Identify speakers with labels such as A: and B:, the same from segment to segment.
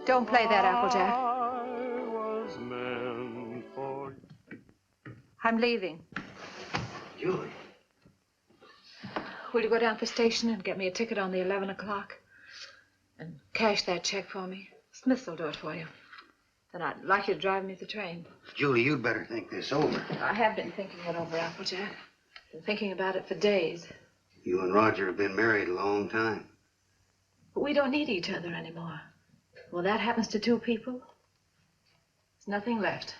A: Don't play that, Applejack.
B: I was meant for you.
A: I'm leaving.
C: Julie.
A: Will you go down to the station and get me a ticket on the 11 o'clock? And cash that check for me. Smith will do it for you. Then I'd like you to drive me to the train.
C: Julie, you'd better think this over.
A: I have been thinking it over, Applejack. Been thinking about it for days.
C: You and Roger have been married a long time.
A: But we don't need each other anymore. When that happens to two people, there's nothing left.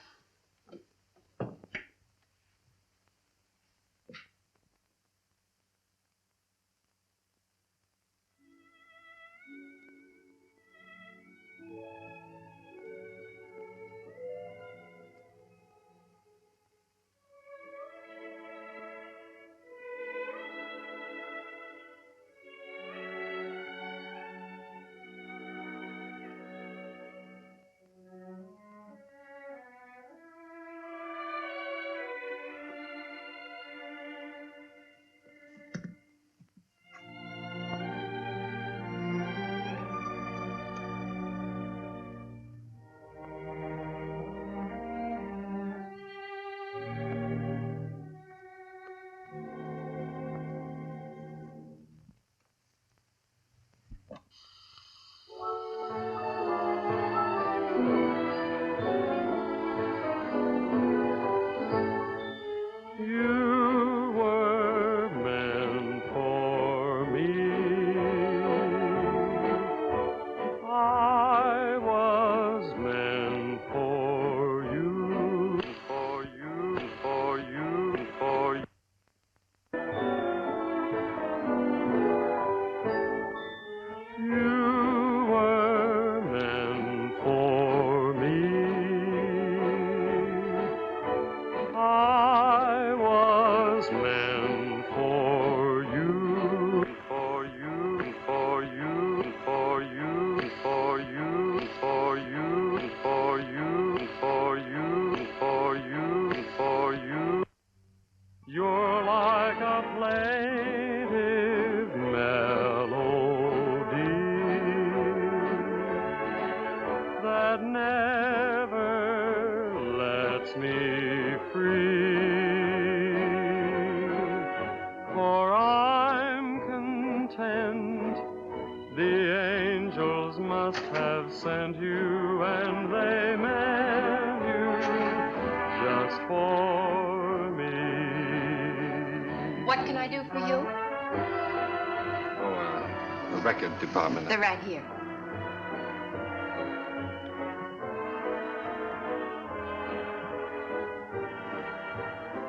D: Department.
E: They're right here.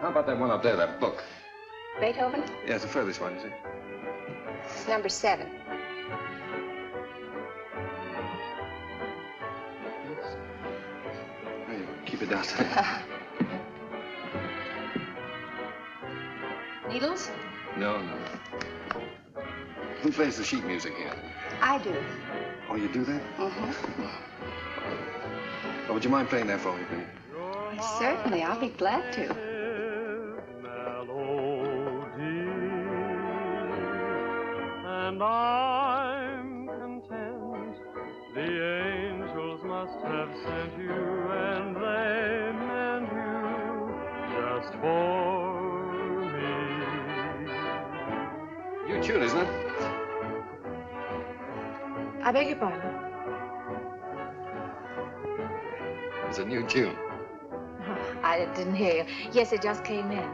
D: How about that one up there, that book?
E: Beethoven?
D: Yeah, it's the furthest one, you see.
E: It's number 7.
D: Hey, keep it down.
E: Needles?
D: No. Who plays the sheet music here?
E: I do.
D: Oh, you do that?
E: Mm-hmm.
D: Oh, would you mind playing that for me, please?
E: Certainly, I'll be glad to.
B: And I'm content. The angels must have sent you, and they meant you just for me.
D: New tune, isn't it?
A: I beg your pardon?
D: It's a new tune.
A: Oh, I didn't hear you. Yes, it just came in.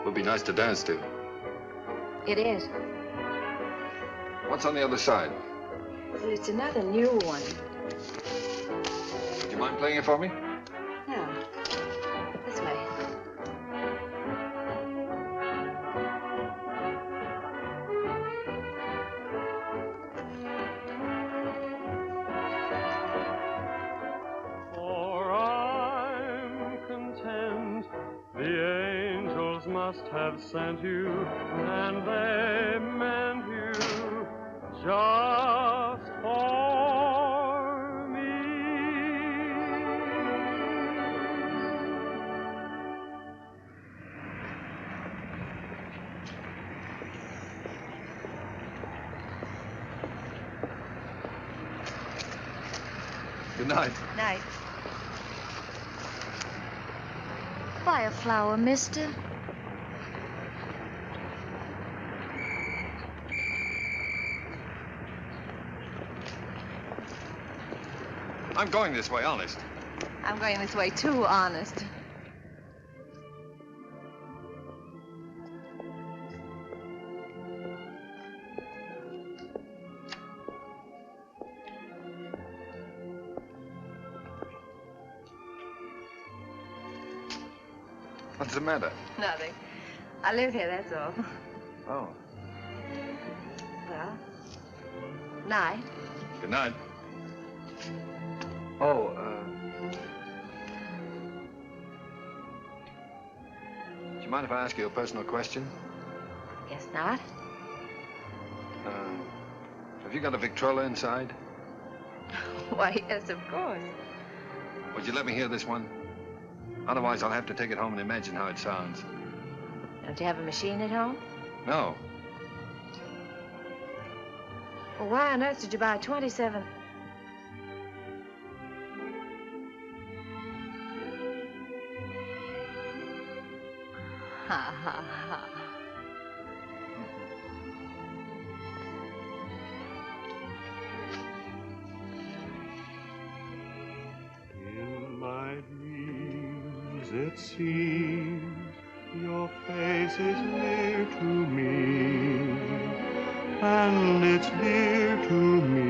D: Would be nice to dance to.
A: It is.
D: What's on the other side?
A: It's another new one.
D: Would you mind playing it for me?
A: No. This way.
B: Must have sent you, and they meant you just for me.
D: Good night.
E: Night.
A: Buy a flower, mister.
D: I'm going this way, honest.
E: I'm going this way too, honest.
D: What's the matter?
E: Nothing. I live here, that's all.
D: Oh.
E: Well, night.
D: Good night. Oh, do you mind if I ask you a personal question?
E: Guess not.
D: Have you got a Victrola inside?
E: Why, yes, of course.
D: Would you let me hear this one? Otherwise, I'll have to take it home and imagine how it sounds.
E: Don't you have a machine at home?
D: No.
E: Well, why on earth did you buy 27? Ha, ha, ha.
B: In my dreams, it seems your face is near to me, and it's dear to me.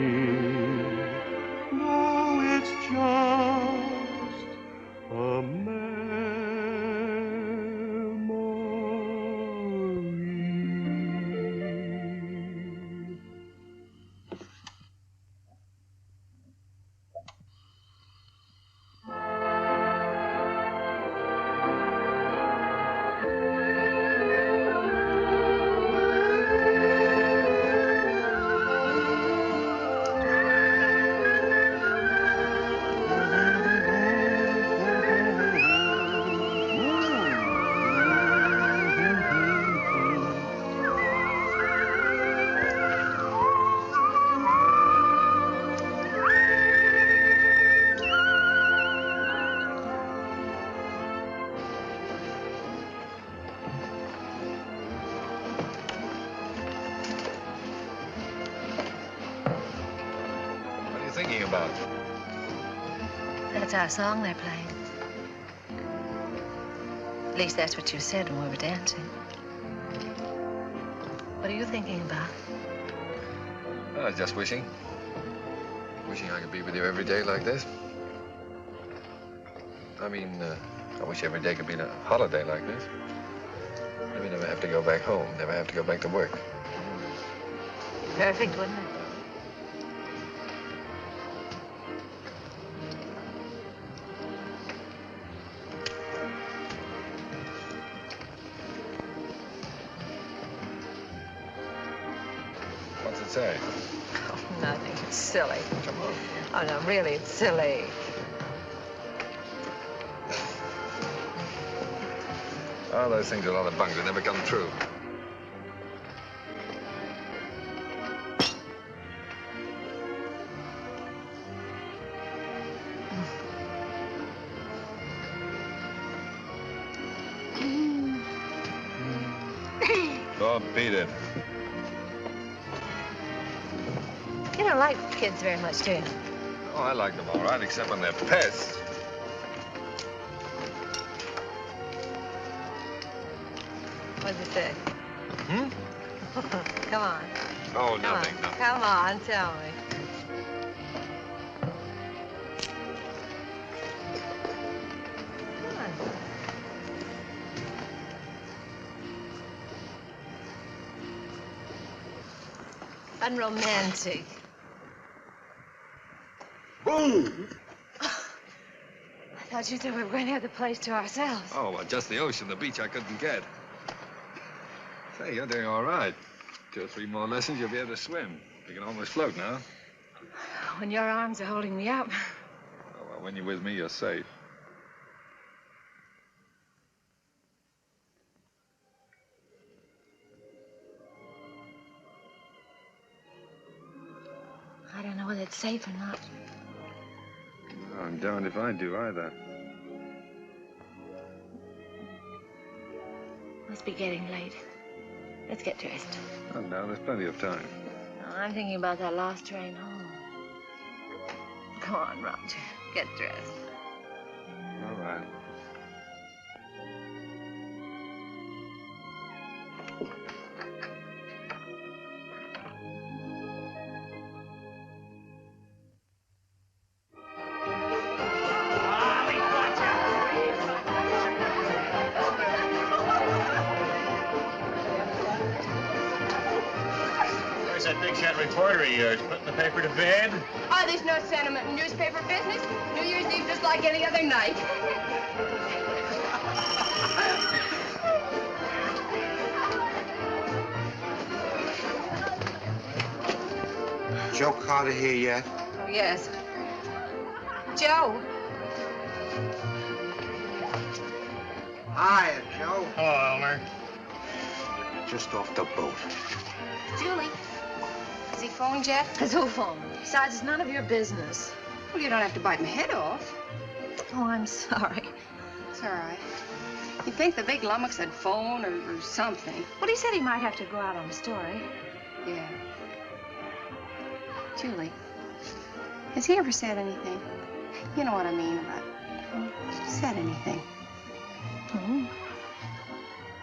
B: No, it's just a memory.
D: Thinking about?
E: That's our song they're playing. At least that's what you said when we were dancing. What are you thinking about?
D: Just wishing. Wishing I could be with you every day like this. I mean, I wish every day could be a holiday like this. Then we never have to go back home, never have to go back to work.
E: Perfect, wouldn't it?
D: What's it say?
E: Oh, nothing. It's silly.
D: Come on.
E: Oh, no, really, it's silly.
D: Oh, those things are a lot of bunk. They never come true. Oh, beat it.
E: You don't like kids very much, do you?
D: Oh, I like them all right, except when they're pests.
E: What does it say?
D: Hmm?
E: Come on.
D: Oh,
E: Come
D: nothing,
E: on.
D: nothing.
E: Come on, tell me. Come on. Unromantic.
C: Boom!
E: I thought you said we were going to have the place to ourselves.
D: Oh, well, just the ocean, the beach I couldn't get. Say, you're doing all right. 2 or 3 more lessons, you'll be able to swim. You can almost float now.
E: When your arms are holding me up.
D: Oh, well, when you're with me, you're safe.
E: I don't know whether it's safe or not.
D: I'm darned if I do either.
A: Must be getting late. Let's get dressed.
D: Oh, no, there's plenty of time.
A: No, I'm thinking about that last train home. Come on, Roger. Get dressed.
D: All right.
F: That big shot reporter of yours putting the paper to bed?
E: Oh, there's no sentiment in newspaper business. New Year's Eve just like any other night.
C: Joe Carter here yet?
E: Oh, yes. Joe.
C: Hiya, Joe.
F: Hello, Elmer.
C: Just off the boat.
E: Julie. Has he phoned yet?
A: Has who phoned? Besides, it's none of your business.
E: Well, you don't have to bite my head off.
A: Oh, I'm sorry.
E: It's all right. You'd think the big lummox had phoned or something.
A: Well, he said he might have to go out on a story.
E: Yeah. Julie, has he ever said anything? You know what I mean about said anything?
A: Hmm.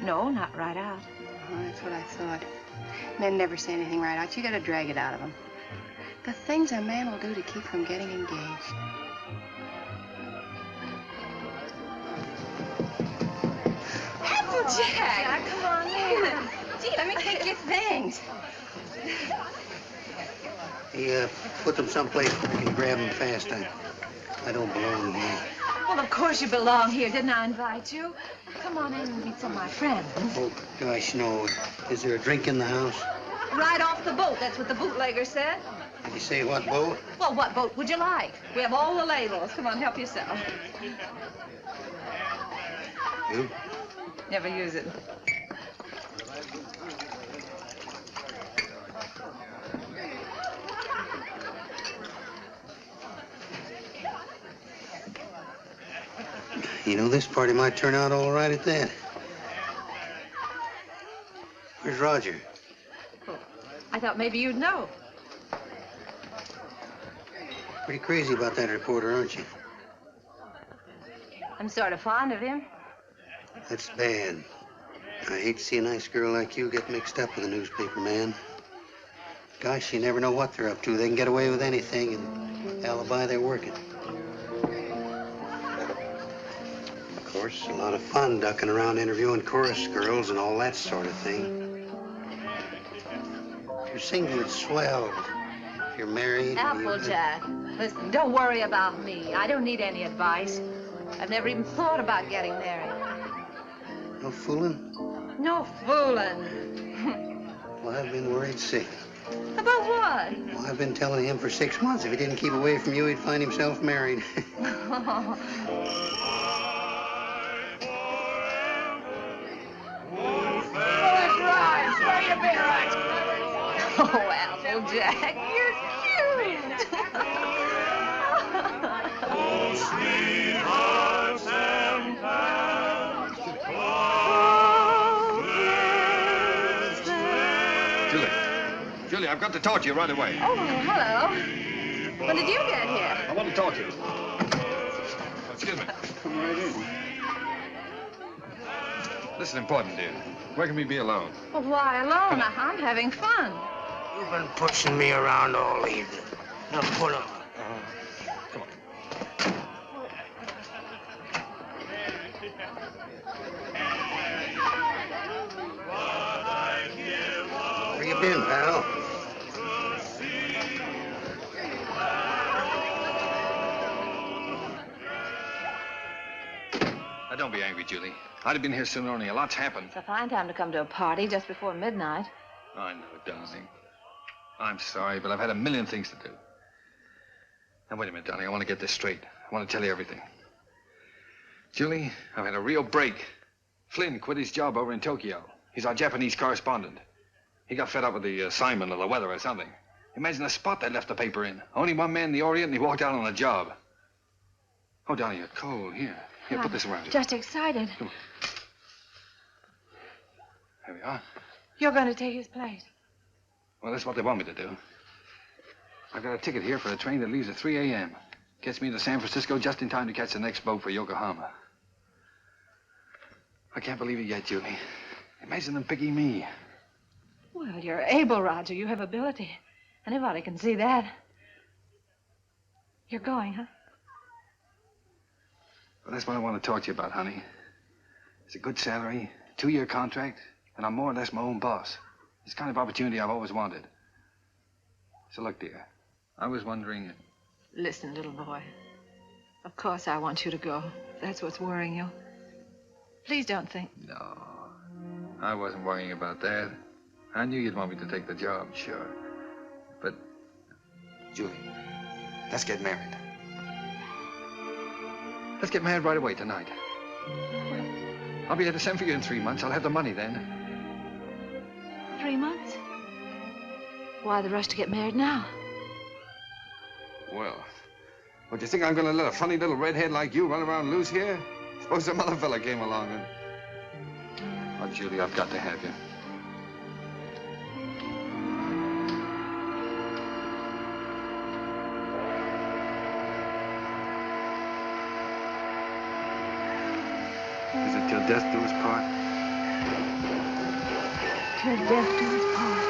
A: No, not right out.
E: Oh, that's what I thought. Men never say anything right out. You gotta drag it out of them. The things a man will do to keep from getting engaged. Applejack!
A: Come on in.
E: Gee, let me take your things.
C: Hey, put them someplace where I can grab them fast. I don't belong here.
A: Well, of course you belong here. Didn't I invite you? Come on in and meet some of my friends.
C: Oh, gosh, no. Is there a drink in the house?
A: Right off the boat. That's what the bootlegger said.
C: Did you say what boat?
A: Well, what boat would you like? We have all the labels. Come on, help yourself.
C: You?
A: Never use it.
C: You know, this party might turn out all right at that. Where's Roger?
A: Oh, I thought maybe you'd know.
C: Pretty crazy about that reporter, aren't you?
A: I'm sort of fond of him.
C: That's bad. I hate to see a nice girl like you get mixed up with a newspaper man. Gosh, you never know what they're up to. They can get away with anything and alibi they're working. Of course, a lot of fun ducking around interviewing chorus girls and all that sort of thing. If you're single, it's swell. If you're married...
A: Applejack, listen, don't worry about me. I don't need any advice. I've never even thought about getting married.
C: No fooling?
A: No fooling.
C: Well, I've been worried sick.
A: About what?
C: Well, I've been telling him for 6 months if he didn't keep away from you, he'd find himself married.
A: Oh, Applejack, you're cute.
B: Oh, sweethearts and pals,
D: Julie, I've got to talk to you right away.
A: Oh, hello. When did you get here?
D: I want to talk to you. Excuse me.
C: Come right in.
D: This is important, dear. Where can we be alone?
A: Well, why alone? I'm having fun.
C: You've been pushing me around all evening. Now pull up.
D: Come on.
C: Where you been, pal?
D: Now, don't be angry, Julie. I'd have been here sooner, only a lot's happened.
A: It's a fine time to come to a party just before midnight.
D: I know, darling. I'm sorry, but I've had a million things to do. Now, wait a minute, darling. I want to get this straight. I want to tell you everything. Julie, I've had a real break. Flynn quit his job over in Tokyo. He's our Japanese correspondent. He got fed up with the assignment or the weather or something. Imagine the spot they left the paper in. Only one man in the Orient, and he walked out on the job. Oh, Donnie, you're cold. Here, put this around you.
A: Just excited.
D: Come on. There we are.
A: You're going to take his place.
D: Well, that's what they want me to do. I've got a ticket here for a train that leaves at 3 a.m. Gets me to San Francisco just in time to catch the next boat for Yokohama. I can't believe it yet, Julie. Imagine them picking me.
A: Well, you're able, Roger. You have ability. Anybody can see that. You're going, huh?
D: Well, that's what I want to talk to you about, honey. It's a good salary, 2-year contract, and I'm more or less my own boss. It's the kind of opportunity I've always wanted. So look, dear, I was wondering...
A: Listen, little boy. Of course I want you to go. That's what's worrying you. Please don't think...
D: No, I wasn't worrying about that. I knew you'd want me to take the job, sure. But...
G: Julie, let's get married.
D: Let's get married right away tonight. I'll be able to send for you in 3 months. I'll have the money then.
A: 3 months? Why the rush to get married now?
D: Well, what, do you think I'm going to let a funny little redhead like you run around loose here? Suppose some other fella came along and... Oh, Julie, I've got to have you. Is it till death do us part?
A: Till death do us part.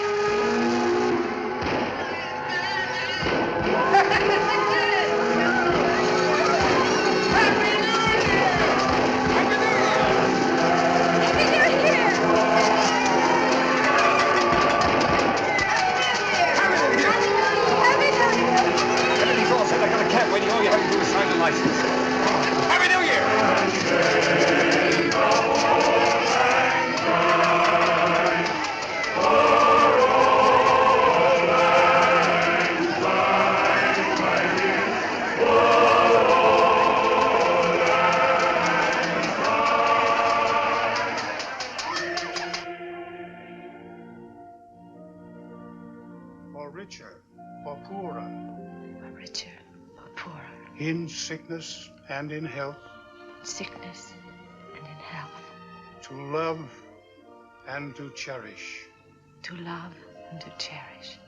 H: In sickness and in health.
A: Sickness and in health.
H: To love and to cherish.
A: To love and to cherish.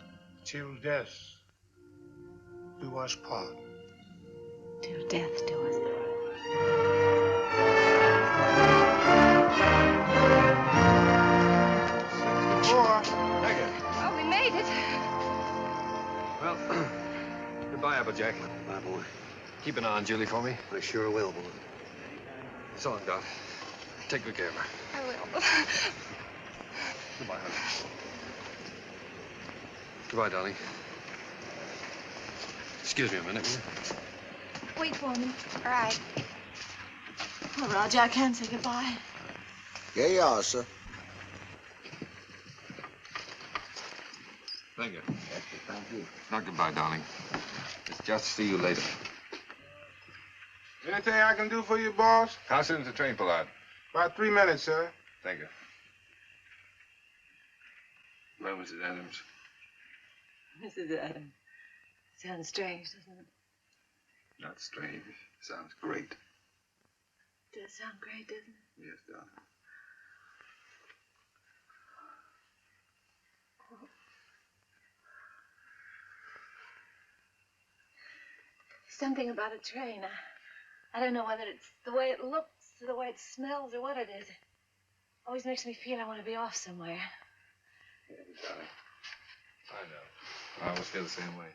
H: Till death do us part.
A: Till death do us part.
D: Thank you.
E: Oh, we made it.
D: Well, goodbye, Applejack.
C: Bye, boy.
D: Keep an eye on Julie for me.
C: I sure will, boy.
D: So long, Doc. Take good care of her.
E: I will.
D: Goodbye, honey. Goodbye, darling. Excuse me a minute, will you?
A: Wait for me.
E: All right.
A: Oh, Roger, I can't say goodbye.
I: Yeah, you are, sir.
D: Thank you.
I: Thank you.
D: Not goodbye, darling. It's just see you later.
J: Anything I can do for you, boss?
D: How soon's the train pull out?
J: About 3 minutes, sir.
D: Thank you. Well, Mrs. Adams.
A: Mrs. Adams. Sounds strange, doesn't it?
D: Not strange. Sounds great.
A: Does sound great, doesn't it?
D: Yes, darling.
A: Something about a train. I don't know whether it's the way it looks or the way it smells or what it is. It always makes me feel I want to be off somewhere.
D: Yeah, darling. I know. I always feel the same way.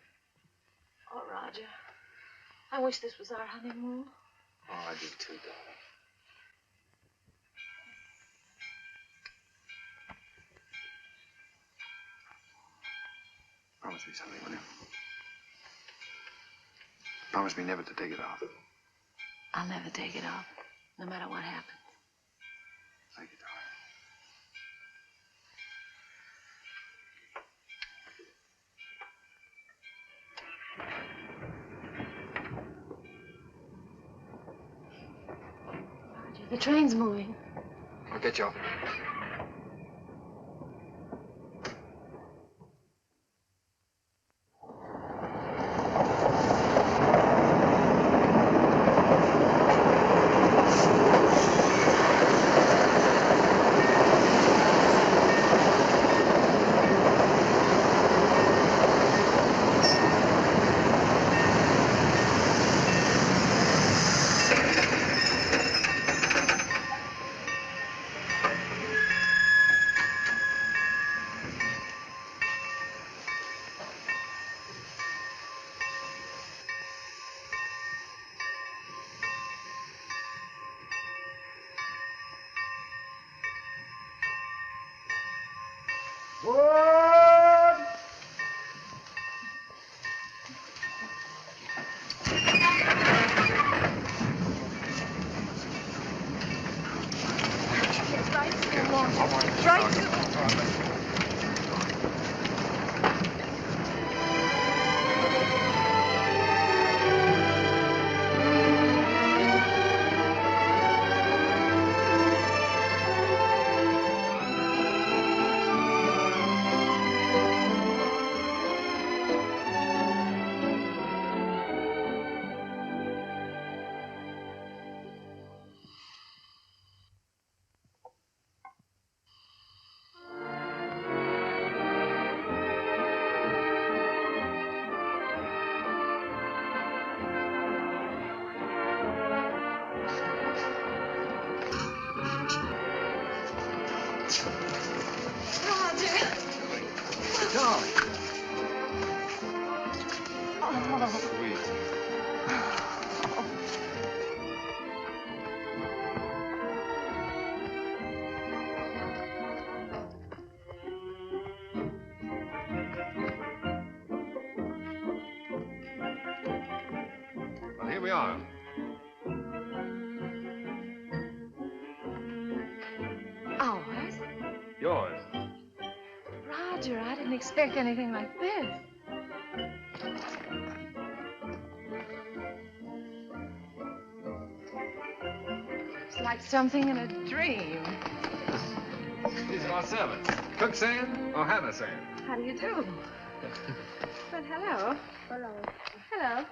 A: Oh, Roger. I wish this was our honeymoon.
D: Oh, I do too, darling. Promise me something, will you? Promise me never to take it off.
A: I'll never take it off, no matter what happens.
D: Thank you, darling.
A: Roger, the train's moving.
D: I'll get you off.
J: Wood!
D: Well, here we are.
A: Ours?
D: Yours.
A: Roger, I didn't expect anything like this. It's like something in a dream.
D: These are our servants. Cook saying or Hannah saying?
A: How do you do? But hello.
K: Hello.
A: Hello.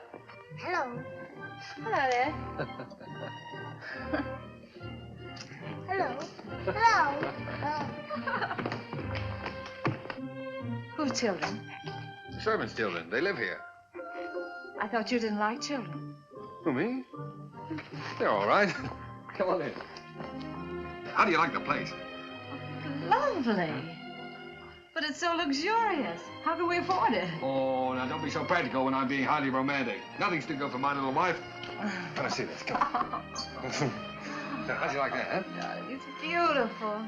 K: Hello.
A: Hello there.
K: Hello. Hello.
A: Whose children?
D: The servants' children. They live here.
A: I thought you didn't like children.
D: Who, me? They're all right. Come on in. How do you like the place?
A: Lovely. But it's so luxurious. How can we afford it?
D: Oh, now don't be so practical when I'm being highly romantic. Nothing's too good for my little wife. Let me see this. Come on. Now, how'd you like that, huh?
A: It's beautiful.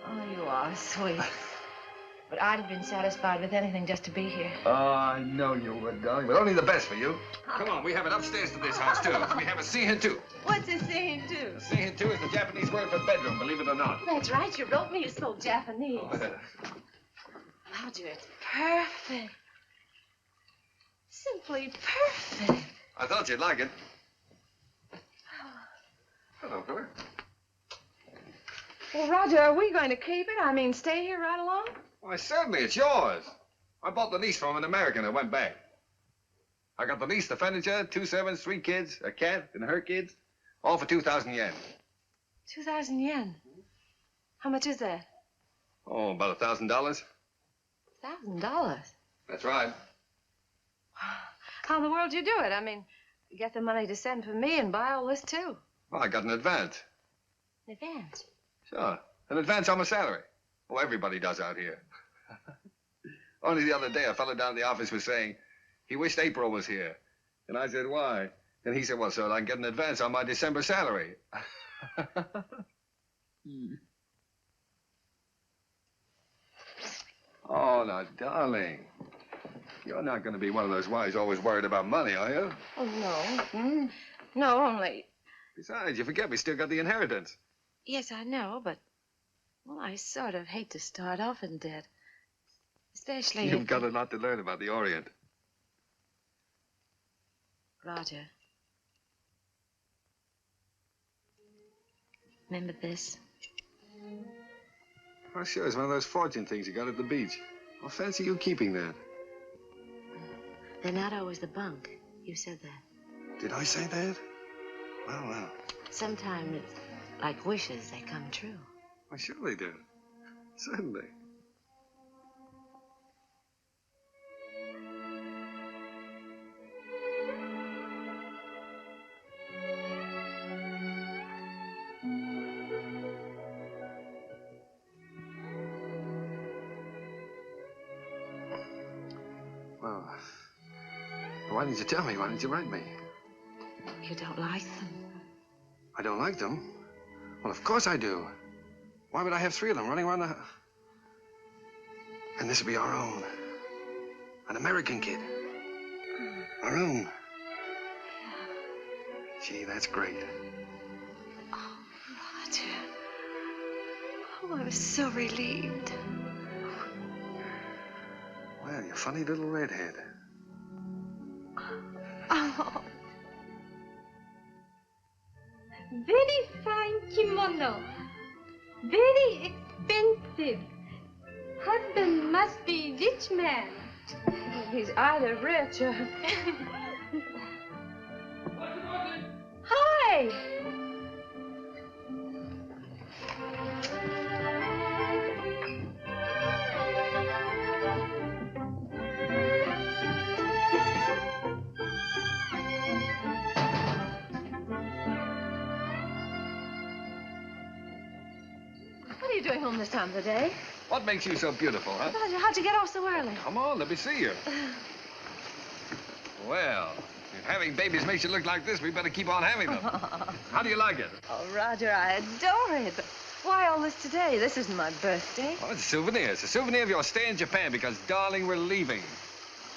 A: Oh, you are sweet. But I'd have been satisfied with anything just to be here.
D: Oh, I know you would, darling, but only the best for you. Come on, we have it upstairs to this house, too. We have a seihin-tu.
A: What's a scene-to?
D: A seihin-tu is the Japanese word for bedroom, believe it or not.
A: That's right. You wrote me you spoke Japanese.
D: Oh, yeah.
A: Roger, it's perfect. Simply perfect.
D: I thought you'd like it. Hello, fella.
A: Well, Roger, are we going to keep it? I mean, stay here right along?
D: Why, certainly, it's yours. I bought the lease from an American and went back. I got the lease, the furniture, 2 servants, 3 kids, a cat, and her kids, all for 2,000 yen.
A: 2,000 yen. How much is that?
D: Oh, about $1,000.
A: $1,000.
D: That's right.
A: How in the world do you do it? I mean, you get the money to send for me and buy all this, too.
D: Well, I got an advance.
A: In advance?
D: Sure. An advance on my salary. Oh, everybody does out here. Only the other day, a fellow down at the office was saying he wished April was here. And I said, why? And he said, well, so I can get an advance on my December salary. Oh, now, darling. You're not going to be one of those wives always worried about money, are you?
A: Oh, no. No, only...
D: Besides, you forget we still got the inheritance.
A: Yes, I know, but... Well, I sort of hate to start off in debt. Especially
D: You've
A: if...
D: got a lot to learn about the Orient.
A: Roger. Remember this?
D: Oh, sure, it's one of those fortune things you got at the beach. Well, fancy you keeping that.
A: They're not always the bunk. You said that.
D: Did I say that? Well.
A: Sometimes it's like wishes, they come true.
D: Why, sure they do. Certainly. Well, why didn't you tell me? Why didn't you write me?
A: You don't like them?
D: I don't like them? Well, of course I do. Why would I have 3 of them running around the house? And this will be our own. An American kid. Our own. Gee, that's great.
A: Oh, Roger. Oh, I was so relieved.
D: Well, you funny little redhead.
A: Oh.
L: Very fine kimono. Very expensive. Husband must be rich man.
A: He's either rich or... Hi! What are you doing home this time of the day?
D: What makes you so beautiful, huh?
A: Roger, how'd you get off so early?
D: Come on, let me see you. Well, if having babies makes you look like this, we better keep on having them. How do you like it?
A: Oh, Roger, I adore it. But why all this today? This isn't my birthday.
D: Oh, it's a souvenir. It's a souvenir of your stay in Japan because, darling, we're leaving.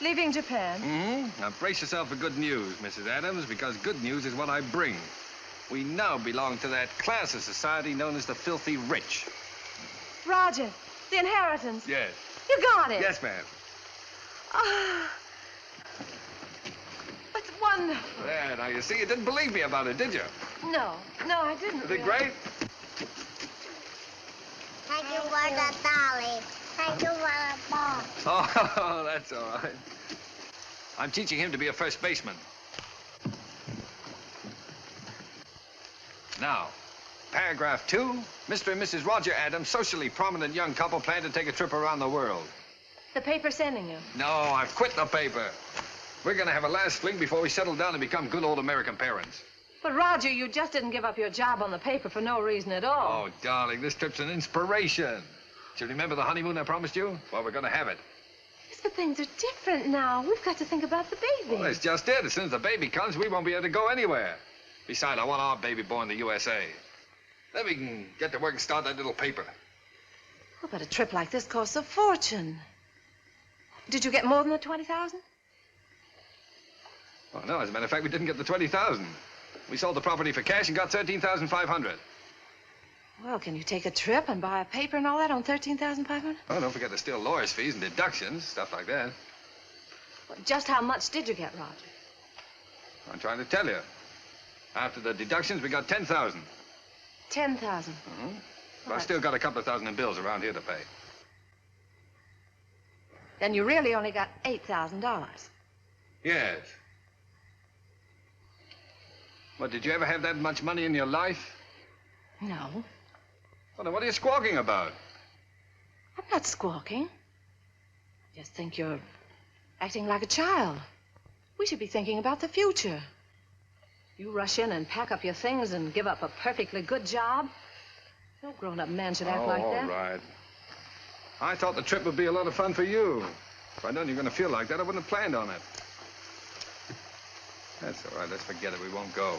A: Leaving Japan?
D: Mm-hmm. Now, brace yourself for good news, Mrs. Adams, because good news is what I bring. We now belong to that class of society known as the filthy rich.
A: Roger, the inheritance.
D: Yes.
A: You got it.
D: Yes, ma'am.
A: Ah. It's wonderful.
D: There, now, you see, you didn't believe me about it, did you?
A: No, I didn't.
D: Isn't it great?
K: Thank you for the dolly. Thank you for the ball.
D: Oh, that's all right. I'm teaching him to be a first baseman. Now, paragraph 2, Mr. and Mrs. Roger Adams, socially prominent young couple, plan to take a trip around the world.
A: The paper's sending you.
D: No, I've quit the paper. We're going to have a last fling before we settle down and become good old American parents.
A: But, Roger, you just didn't give up your job on the paper for no reason at all.
D: Oh, darling, this trip's an inspiration. Do you remember the honeymoon I promised you? Well, we're going to have it.
A: Yes, but things are different now. We've got to think about the baby.
D: Well, that's just it. As soon as the baby comes, we won't be able to go anywhere. Besides, I want our baby born in the USA. Then we can get to work and start that little paper.
A: Oh, but a trip like this costs a fortune. Did you get more than the 20,000?
D: Oh, no, as a matter of fact, we didn't get the 20,000. We sold the property for cash and got 13,500.
A: Well, can you take a trip and buy a paper and all that on 13,500?
D: Oh, don't forget the still lawyer's fees and deductions, stuff like that.
A: Well, just how much did you get, Roger?
D: I'm trying to tell you. After the deductions, we got 10,000.
A: 10,000.
D: Mm-hmm. But I've still got a couple of thousand in bills around here to pay.
A: Then you really only got $8,000.
D: Yes. What, did you ever have that much money in your life?
A: No.
D: Well, then what are you squawking about?
A: I'm not squawking. I just think you're acting like a child. We should be thinking about the future. You rush in and pack up your things and give up a perfectly good job. No grown-up man should act like that.
D: All right. I thought the trip would be a lot of fun for you. If I'd known you were going to feel like that, I wouldn't have planned on it. That's all right. Let's forget it. We won't go.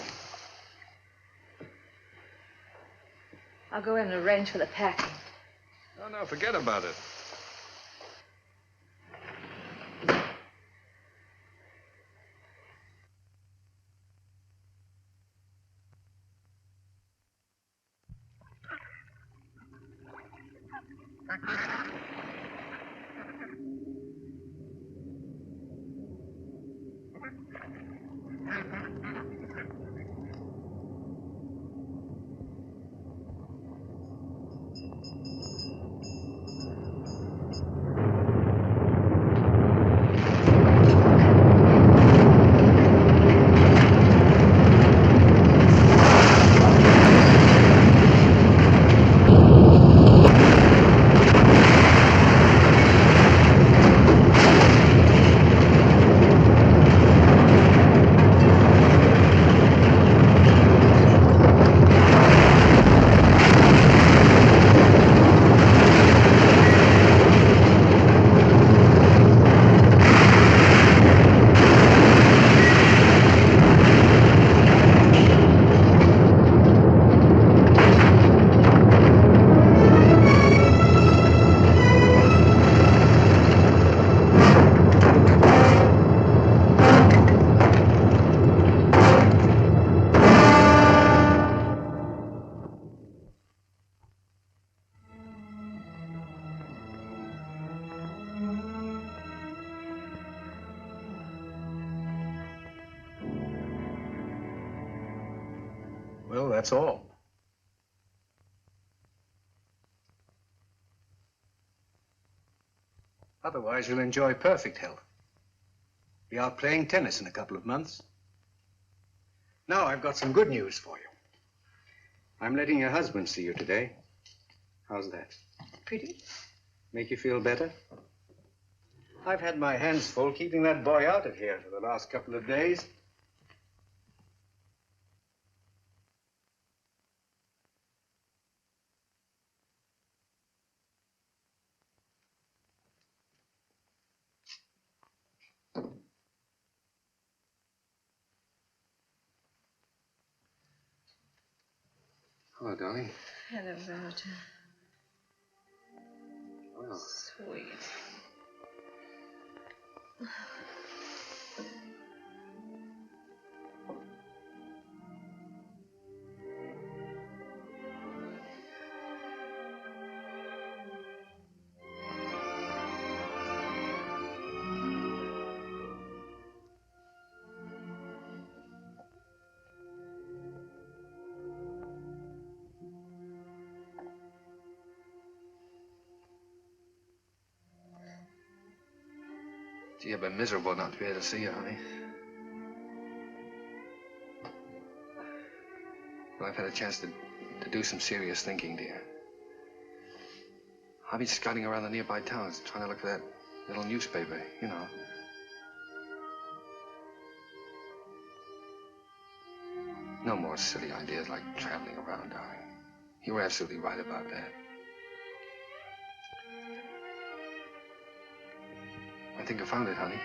A: I'll go in and arrange for the packing.
D: No, forget about it.
M: Otto, that's all. Otherwise, you'll enjoy perfect health. Be out playing tennis in a couple of months. Now, I've got some good news for you. I'm letting your husband see you today. How's that?
E: Pretty.
M: Make you feel better? I've had my hands full keeping that boy out of here for the last couple of days.
D: Hello, darling.
A: Hello, Roger.
D: Well.
A: Sweet.
D: Gee, I've been miserable not to be able to see you, honey. But I've had a chance to do some serious thinking, dear. I've been scouting around the nearby towns, trying to look for that little newspaper, you know. No more silly ideas like traveling around, darling. You were absolutely right about that. I think I found it, honey.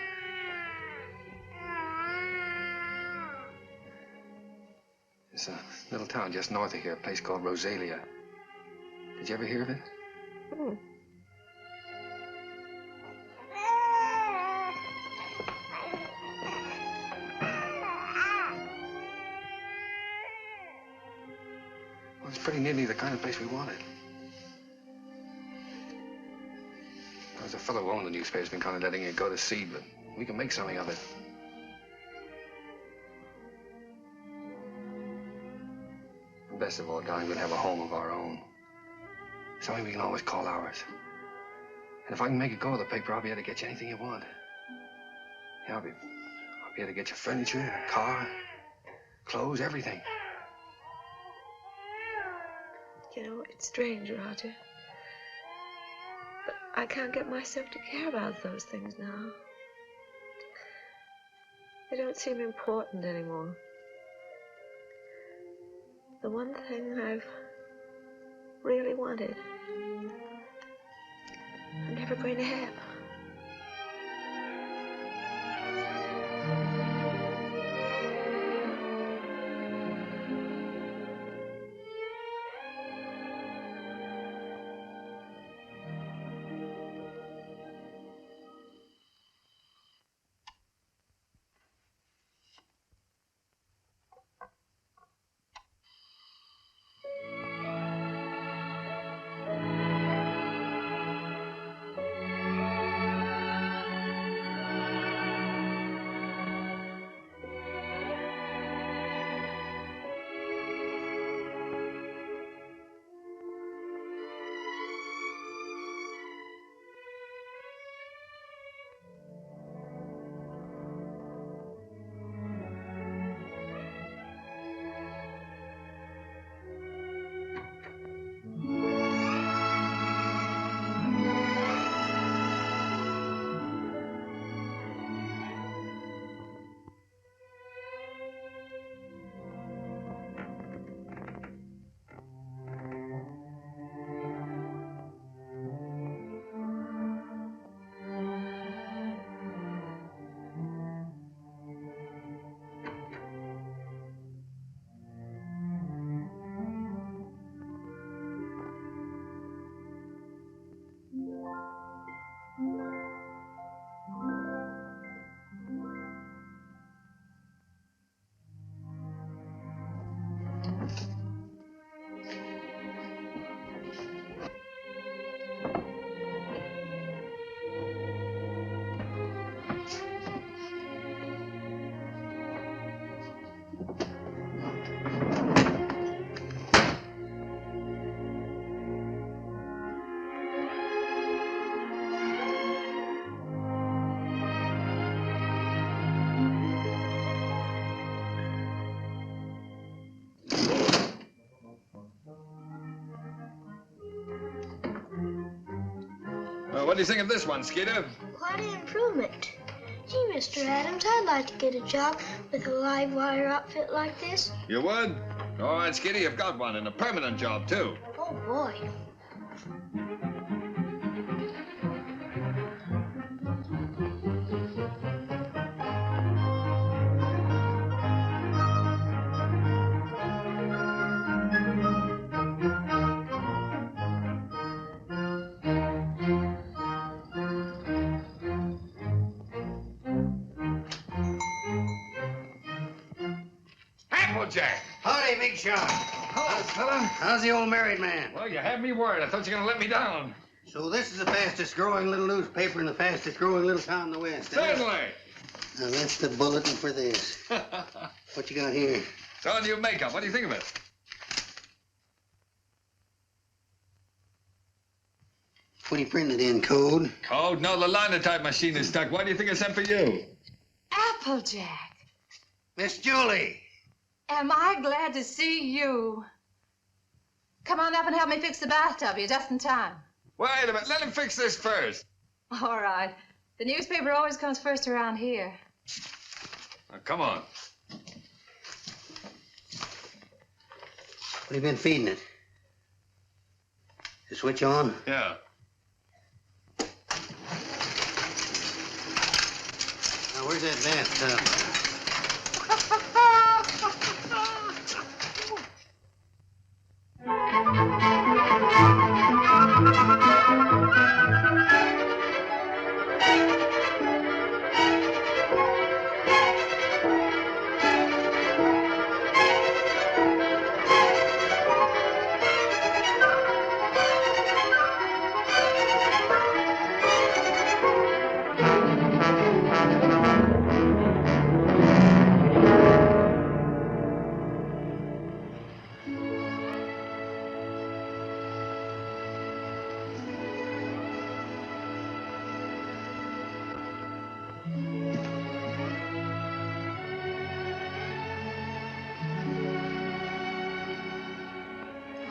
D: It's a little town just north of here, a place called Rosalia. Did you ever hear of it?
A: Hmm.
D: Well, it's pretty nearly the kind of place we wanted. There's a fellow who owned the newspaper has been kind of letting it go to seed, but we can make something of it. And best of all, darling, we'll have a home of our own. Something we can always call ours. And if I can make it go with the paper, I'll be able to get you anything you want. Yeah, I'll be able to get you furniture, a car, clothes, everything.
A: You know, it's strange, Roger. But I can't get myself to care about those things now. They don't seem important anymore. The one thing I've really wanted, I'm never going to have.
D: What do you think of this one, Skeeter?
K: Quite an improvement. Gee, Mr. Adams, I'd like to get a job with a live wire outfit like this.
D: You would? All right, Skeeter, you've got one, and a permanent job, too.
K: Oh, boy.
D: Applejack!
C: Howdy, Big Shot.
D: Hello, fella.
C: How's the old married man?
D: Well, you had me worried. I thought you were going to let me down.
C: So this is the fastest growing little newspaper in the fastest growing little town in the West.
D: Certainly.
C: Now that's the bulletin for this. What you got here?
D: It's all new makeup. What do you think of it?
C: What do you printed in, code?
D: Code? No, the linotype machine is stuck. Why do you think I sent for you?
A: Applejack.
C: Miss Julie.
A: Am I glad to see you. Come on up and help me fix the bathtub. You're just in time.
D: Wait a minute. Let him fix this first.
A: All right. The newspaper always comes first around here.
D: Now, come on.
C: What have you been feeding it? The switch on?
D: Yeah.
C: Now, where's that bathtub?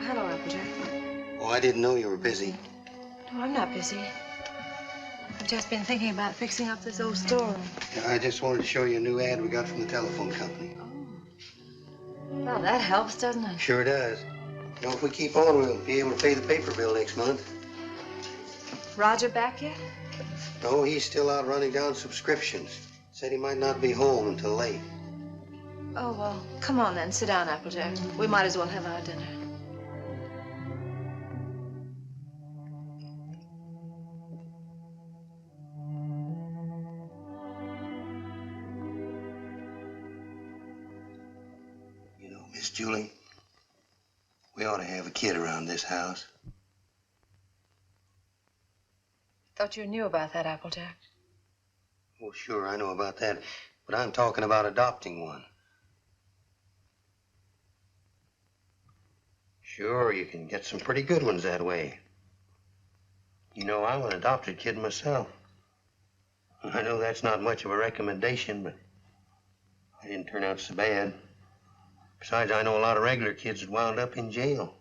A: Hello, Applejack.
C: Oh, I didn't know you were busy.
A: No, I'm not busy. I've just been thinking about fixing up this old storeroom.
C: Yeah, I just wanted to show you a new ad we got from the telephone company.
A: Well, that helps, doesn't it?
C: Sure does. You know, if we keep on, we'll be able to pay the paper bill next month.
A: Roger back yet?
C: No, he's still out running down subscriptions. Said he might not be home until late.
A: Oh, well, come on then. Sit down, Applejack. We might as well have our dinner.
C: You know, Miss Julie, we ought to have a kid around this house.
A: Thought you knew about that, Applejack.
C: Well, sure, I know about that, but I'm talking about adopting one. Sure, you can get some pretty good ones that way. You know, I'm an adopted kid myself. I know that's not much of a recommendation, but I didn't turn out so bad. Besides, I know a lot of regular kids that wound up in jail.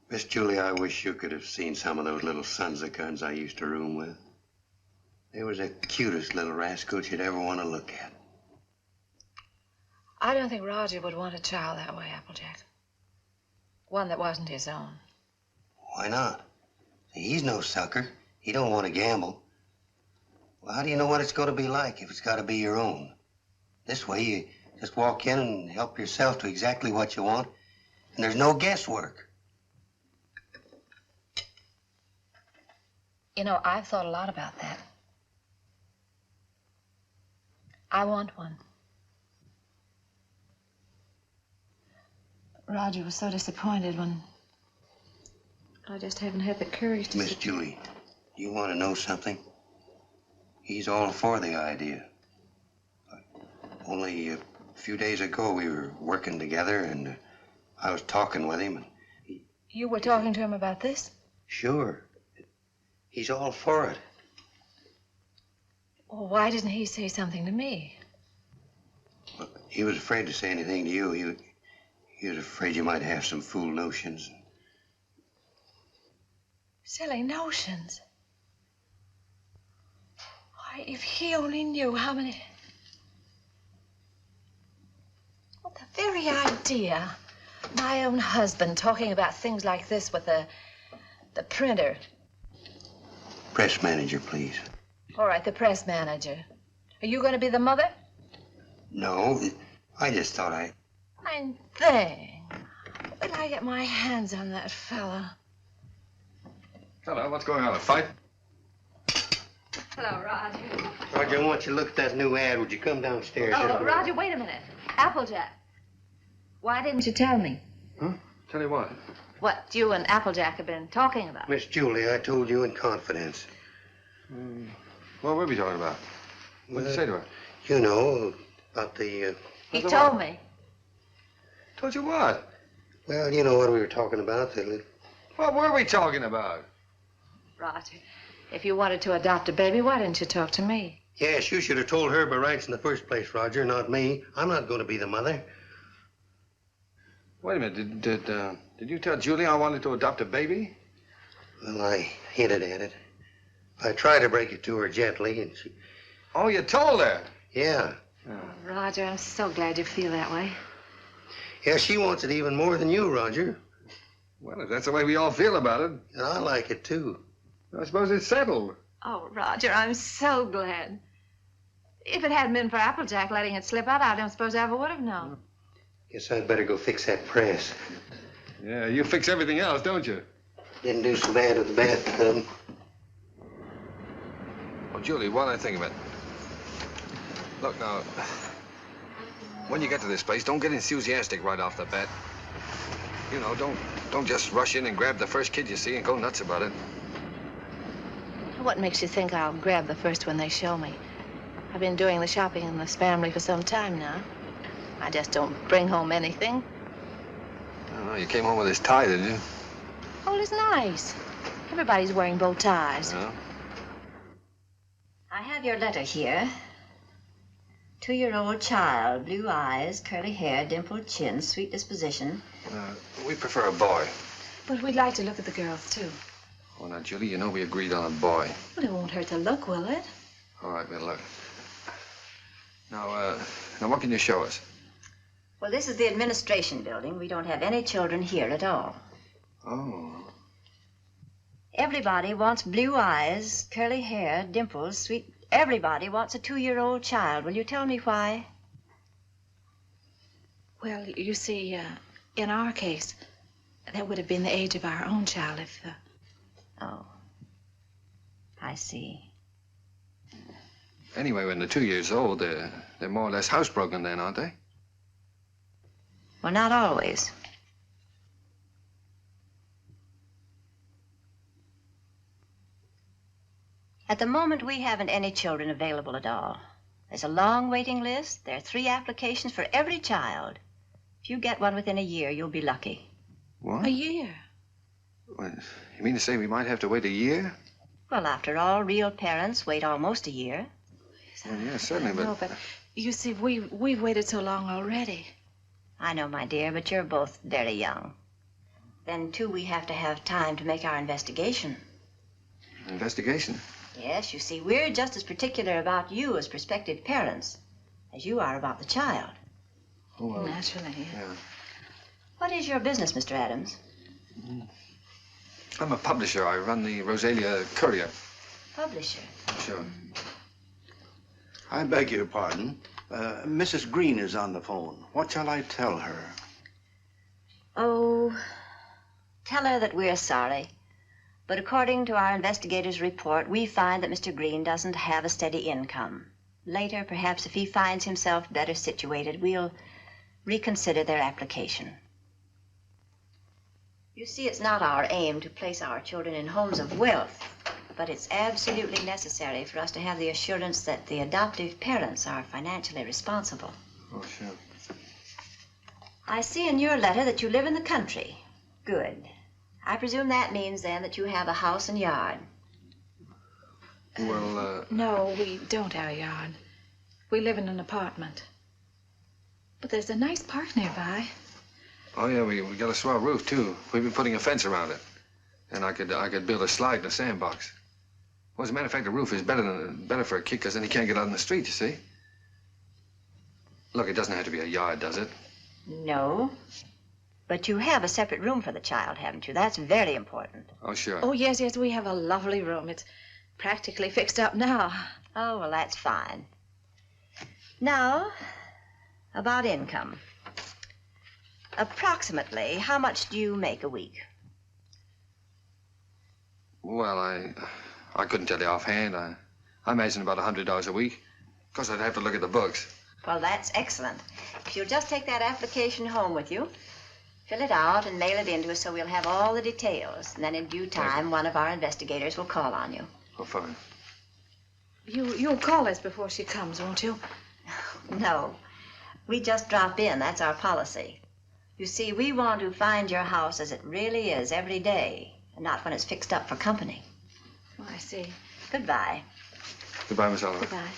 C: Miss Julie, I wish you could have seen some of those little sons of guns I used to room with. They was the cutest little rascals you'd ever want to look at.
A: I don't think Roger would want a child that way, Applejack. One that wasn't his own.
C: Why not? He's no sucker. He don't want to gamble. Well, how do you know what it's going to be like if it's got to be your own? This way, you just walk in and help yourself to exactly what you want, and there's no guesswork.
A: You know, I've thought a lot about that. I want one. Roger was so disappointed when I just haven't had the courage to...
C: Miss Julie, you want to know something? He's all for the idea. Only a few days ago, we were working together, and I was talking with him. And
A: You were talking to him about this?
C: Sure. He's all for it.
A: Well, why didn't he say something to me?
C: Well, he was afraid to say anything to you. He was afraid you might have some fool notions.
A: Silly notions. Why, if he only knew how many... Well, the very idea. My own husband talking about things like this with the printer.
C: Press manager, please.
A: All right, the press manager. Are you going to be the mother?
C: No, I just thought I...
A: Fine thing. When I get my hands on that fella.
D: Hello, what's going on? A fight?
A: Hello, Roger.
C: Roger, I want you to look at that new ad. Would you come downstairs?
A: Oh, Roger, wait a minute. Applejack. Why didn't you tell me?
D: Huh? Tell you what?
A: What you and Applejack have been talking about.
C: Miss Julie, I told you in confidence.
D: What were we talking about? What did you say to her?
C: You know, about the...
A: He told me.
D: Told you what?
C: Well, you know what we were talking about.
D: What were we talking about?
A: Roger, if you wanted to adopt a baby, why didn't you talk to me?
C: Yes, you should have told her by rights in the first place, Roger, not me. I'm not going to be the mother.
D: Wait a minute. Did you tell Julie I wanted to adopt a baby?
C: Well, I hinted at it. I tried to break it to her gently, and she...
D: Oh, you told her?
C: Yeah.
A: Oh, Roger, I'm so glad you feel that way.
C: Yeah, she wants it even more than you, Roger.
D: Well, if that's the way we all feel about it.
C: And I like it, too.
D: I suppose it's settled.
A: Oh, Roger, I'm so glad. If it hadn't been for Applejack letting it slip out, I don't suppose I ever would have known.
C: Guess I'd better go fix that press.
D: Yeah, you fix everything else, don't you?
C: Didn't do so bad with the bathtub.
D: Well, Julie, while I think of it, look now, when you get to this place, don't get enthusiastic right off the bat. You know, don't just rush in and grab the first kid you see and go nuts about it.
A: What makes you think I'll grab the first one they show me? I've been doing the shopping in this family for some time now. I just don't bring home anything.
D: I don't know, you came home with this tie, didn't you?
A: Oh, it's nice. Everybody's wearing bow ties.
D: Yeah.
N: I have your letter here. 2-year-old child, blue eyes, curly hair, dimpled chin, sweet disposition.
D: We prefer a boy.
A: But we'd like to look at the girls, too.
D: Oh, now, Julie, you know we agreed on a boy.
A: Well, it won't hurt to look, will it?
D: All right, we'll look. Now, what can you show us?
N: Well, this is the administration building. We don't have any children here at all.
D: Oh.
N: Everybody wants blue eyes, curly hair, dimples, sweet... Everybody wants a 2-year-old child. Will you tell me why?
A: Well, you see, in our case, that would have been the age of our own child if...
N: Oh. I see.
D: Anyway, when they're 2 years old, they're more or less housebroken then, aren't they?
N: Well, not always. At the moment, we haven't any children available at all. There's a long waiting list. There are 3 applications for every child. If you get one within a year, you'll be lucky.
D: What?
A: A year?
D: Well, you mean to say we might have to wait a year?
N: Well, after all, real parents wait almost a year.
D: Well, yeah, certainly,
A: No, but you see, we've waited so long already.
N: I know, my dear, but you're both very young. Then, too, we have to have time to make our investigation.
D: Investigation?
N: Yes, you see, we're just as particular about you as prospective parents as you are about the child.
D: Oh, well,
A: naturally.
D: Yeah.
N: What is your business, Mr. Adams?
D: I'm a publisher. I run the Rosalia Courier.
N: Publisher?
D: Sure.
O: I beg your pardon. Mrs. Green is on the phone. What shall I tell her?
N: Oh, tell her that we're sorry. But according to our investigator's report, we find that Mr. Green doesn't have a steady income. Later, perhaps if he finds himself better situated, we'll reconsider their application. You see, it's not our aim to place our children in homes of wealth, but it's absolutely necessary for us to have the assurance that the adoptive parents are financially responsible.
D: Oh, sure.
N: I see in your letter that you live in the country. Good. I presume that means, then, that you have a house and yard.
D: Well,
A: No, we don't have a yard. We live in an apartment. But there's a nice park nearby.
D: Oh, yeah, we got a swell roof, too. We've been putting a fence around it. And I could build a slide in a sandbox. Well, as a matter of fact, the roof is better for a kid, because then he can't get out in the street, you see? Look, it doesn't have to be a yard, does it?
N: No. But you have a separate room for the child, haven't you? That's very important.
D: Oh, sure.
A: Oh, yes, yes, we have a lovely room. It's practically fixed up now.
N: Oh, well, that's fine. Now, about income. Approximately, how much do you make a week?
D: Well, I couldn't tell you offhand. I imagine about $100 a week. Of course, I'd have to look at the books.
N: Well, that's excellent. If you'll just take that application home with you, fill it out and mail it in to us so we'll have all the details. And then in due time, one of our investigators will call on you.
D: Oh, fine.
A: You'll call us before she comes, won't you?
N: No. We just drop in. That's our policy. You see, we want to find your house as it really is every day, and not when it's fixed up for company.
A: Oh, I see.
N: Goodbye.
D: Goodbye, Miss Oliver.
A: Goodbye.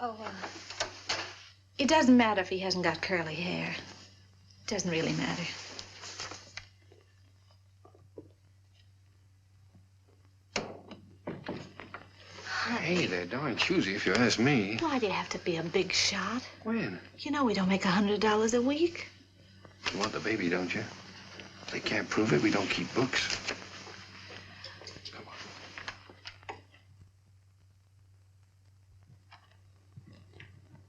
A: Oh, it doesn't matter if he hasn't got curly hair. It doesn't really matter.
D: Hey, they're darn choosy, if you ask me.
A: Why do you have to be a big shot?
D: When?
A: You know we don't make $100 a week.
D: You want the baby, don't you? If they can't prove it, we don't keep books. Come on.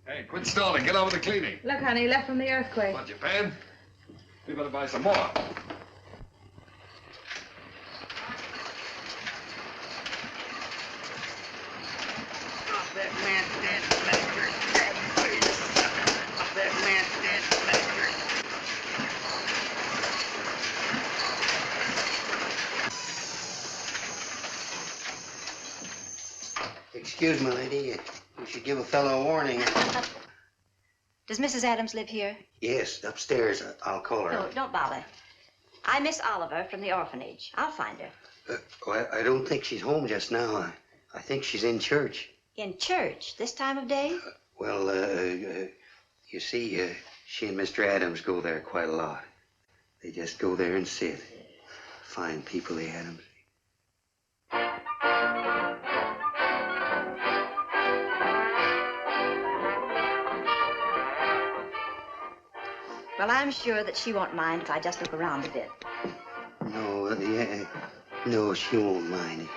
D: Hey, quit stalling. Get on with the cleaning.
A: Look, honey, left from the earthquake.
D: What, Japan? We better buy some more.
C: Excuse me, lady. You should give a fellow a warning.
N: Does Mrs. Adams live here?
C: Yes, upstairs. I'll call her.
N: No, don't bother. I'm Miss Oliver from the orphanage. I'll find her.
C: I don't think she's home just now. I think she's in church.
N: In church? This time of day?
C: You see, she and Mr. Adams go there quite a lot. They just go there and sit. Fine people, the Adams.
N: Well, I'm sure that she won't mind if I just look around a bit.
C: No, she won't mind.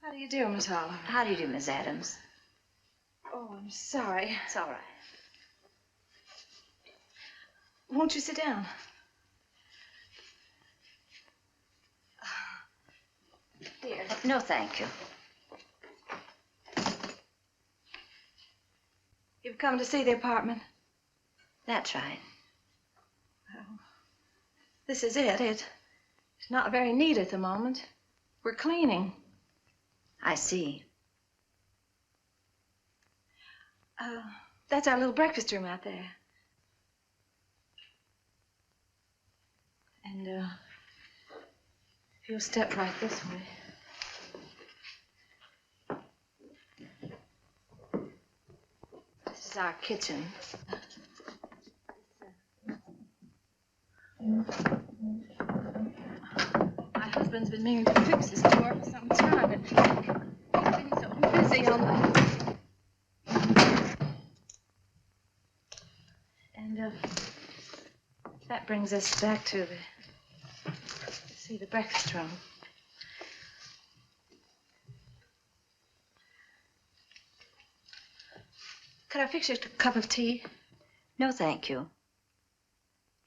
A: How do you do, Miss Oliver?
N: How do you do, Miss Adams?
A: Oh, I'm sorry.
N: It's all right.
A: Won't you sit down? Dear.
N: No, thank you.
A: You've come to see the apartment?
N: That's right.
A: Well, this is it. It's not very neat at the moment. We're cleaning.
N: I see.
A: That's our little breakfast room out there. And, if you'll step right this way. This is our kitchen. My husband's been meaning to fix this door for some time, and he's been so busy on the... And, that brings us back to the breakfast room. Could I fix you a cup of tea?
N: No, thank you.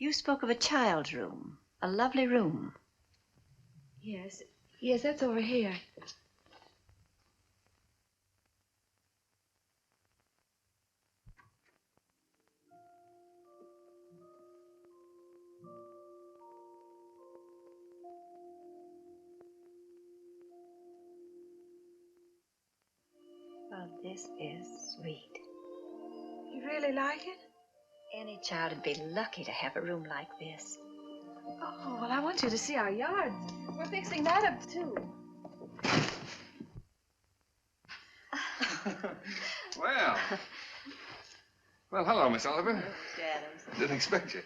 N: You spoke of a child's room, a lovely room.
A: Yes, that's over here.
N: Well, this is sweet.
A: You really like it?
N: Any child would be lucky to have a room like this.
A: Oh, well, I want you to see our yard. We're fixing that up, too.
D: Well, hello, Miss Oliver.
N: Mr. Adams.
D: Didn't expect you.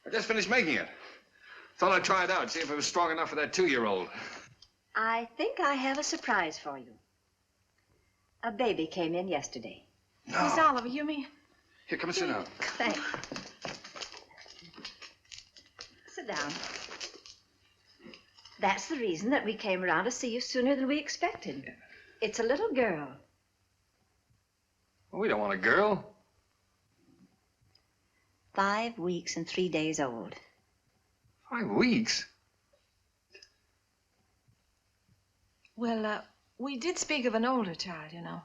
D: I just finished making it. Thought I'd try it out, see if it was strong enough for that 2-year-old.
N: I think I have a surprise for you. A baby came in yesterday.
D: No.
A: Miss Oliver, you mean?
D: Here, come and sit down.
N: Thanks. Sit down. That's the reason that we came around to see you sooner than we expected. It's a little girl.
D: Well, we don't want a girl.
N: 5 weeks and 3 days old.
D: 5 weeks?
A: Well, we did speak of an older child, you know.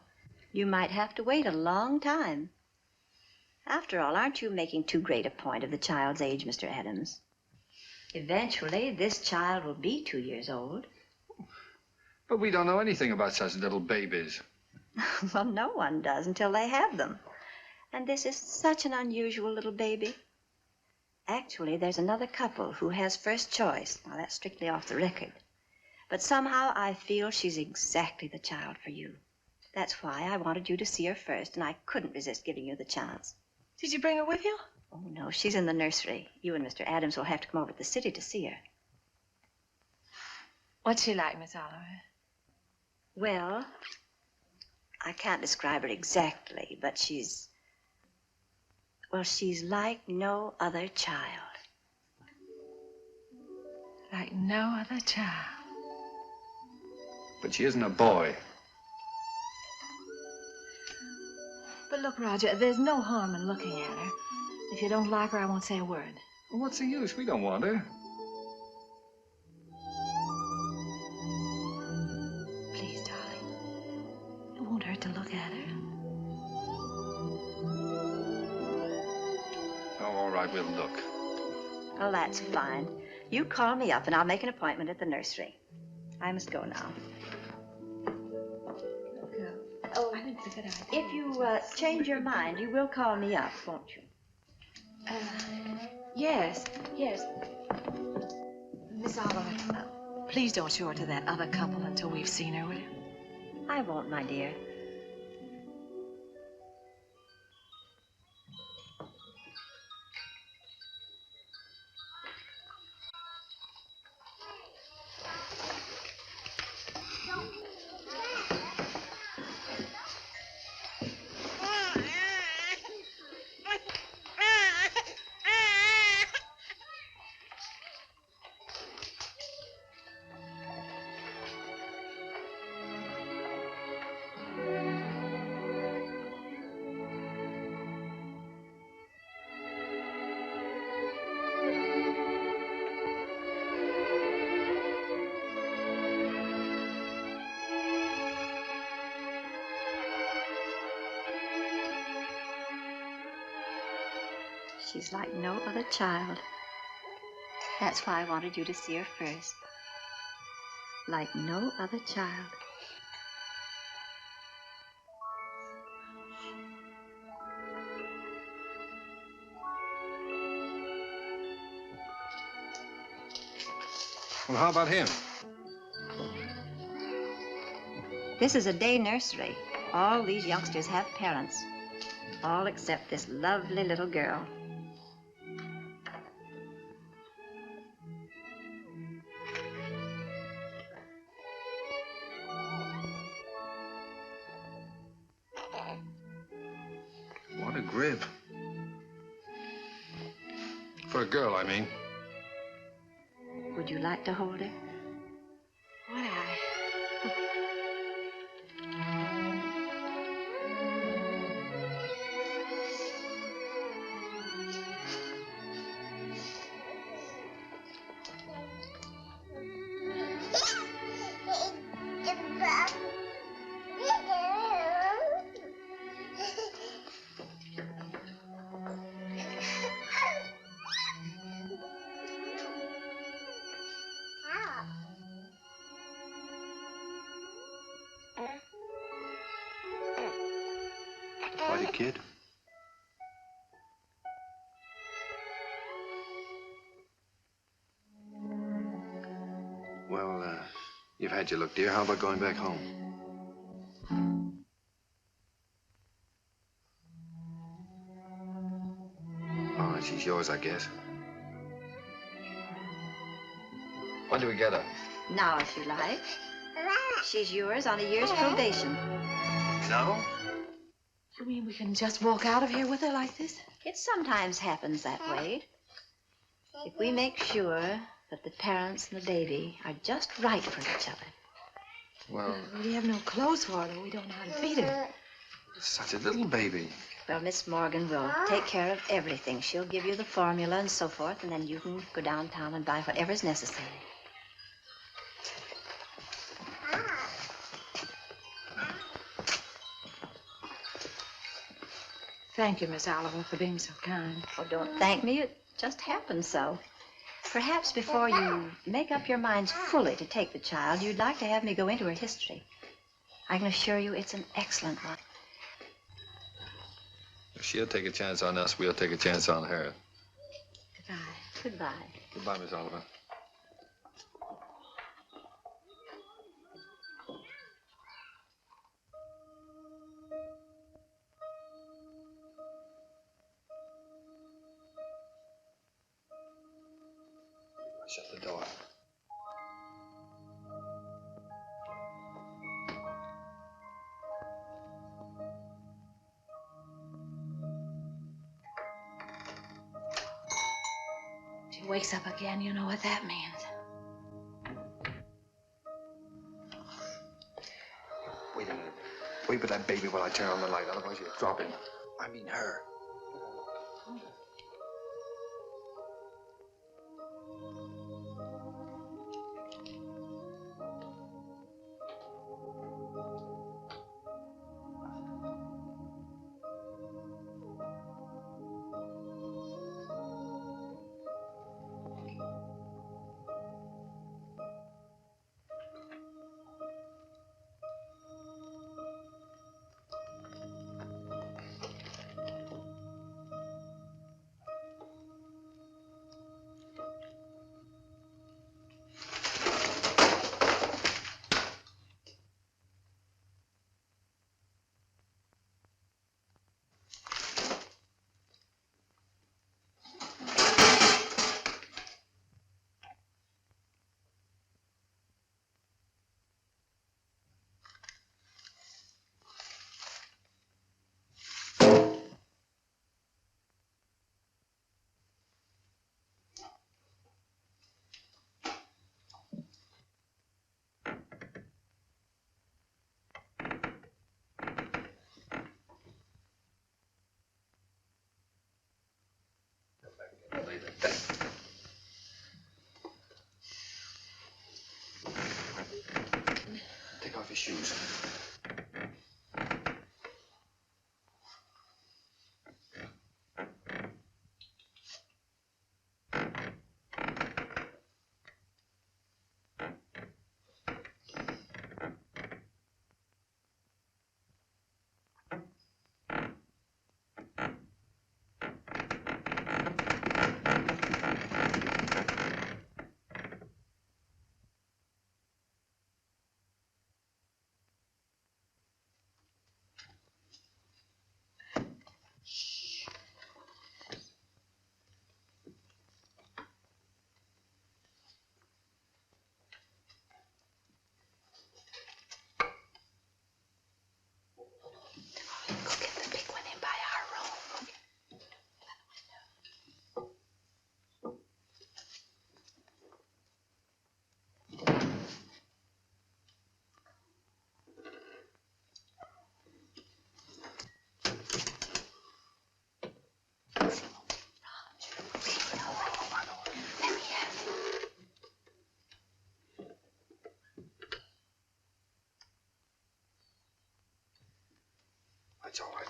N: You might have to wait a long time. After all, aren't you making too great a point of the child's age, Mr. Adams? Eventually, this child will be 2 years old.
D: But we don't know anything about such little babies.
N: Well, no one does until they have them. And this is such an unusual little baby. Actually, there's another couple who has first choice. Now, that's strictly off the record. But somehow I feel she's exactly the child for you. That's why I wanted you to see her first, and I couldn't resist giving you the chance.
A: Did you bring her with you?
N: Oh, no, she's in the nursery. You and Mr. Adams will have to come over to the city to see her.
A: What's she like, Miss Oliver?
N: Well, I can't describe her exactly, but she's like no other child.
A: Like no other child.
D: But she isn't a boy.
A: But look, Roger, there's no harm in looking at her. If you don't like her, I won't say a word.
D: Well, what's the use? We don't want her.
A: Please, darling. It won't hurt to look at her.
D: Oh, all right, we'll look.
N: Oh, that's fine. You call me up, and I'll make an appointment at the nursery. I must go now.
A: Oh, I think it's a good idea.
N: If you change your mind, you will call me up, won't you?
A: Yes. Miss Oliver, please don't show her to that other couple until we've seen her, will you?
N: I won't, my dear. She's like no other child. That's why I wanted you to see her first. Like no other child.
D: Well, how about him?
N: This is a day nursery. All these youngsters have parents. All except this lovely little girl.
D: What a grip. For a girl, I mean.
N: Would you like to hold her?
A: Would I?
O: Quite a kid. Well, you've had your look, dear. How about going back home? All right, she's yours, I guess.
D: When do we get her?
N: Now, if you like. She's yours on a year's probation.
D: No?
A: You mean we can just walk out of here with her like this?
N: It sometimes happens that way. If we make sure that the parents and the baby are just right for each other.
D: Well,
A: We have no clothes for her. We don't know how to feed her.
D: such a little baby.
N: Well, Miss Morgan will take care of everything. She'll give you the formula and so forth, and then you can go downtown and buy whatever's necessary.
A: Thank you, Miss Oliver, for being so kind.
N: Oh, don't thank me. It just happened so. Perhaps before you make up your minds fully to take the child, you'd like to have me go into her history. I can assure you it's an excellent one.
D: If she'll take a chance on us, we'll take a chance on her.
N: Goodbye. Goodbye.
D: Goodbye, Miss Oliver. Shut the door.
A: She wakes up again, you know what that means.
D: Wait a minute. Wait with that baby while I turn on the light, otherwise you'll drop him.
O: I mean her.
D: Take off your shoes. That's all right.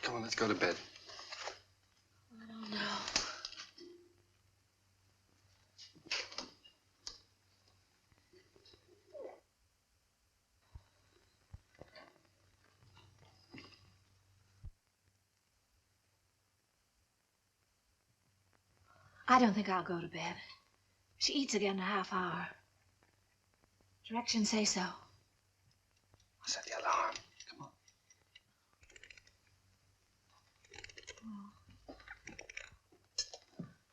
D: Come on, let's go to bed.
A: I don't know. I don't think I'll go to bed. She eats again in a half hour. Directions say so.
D: I'll set the alarm. Come on.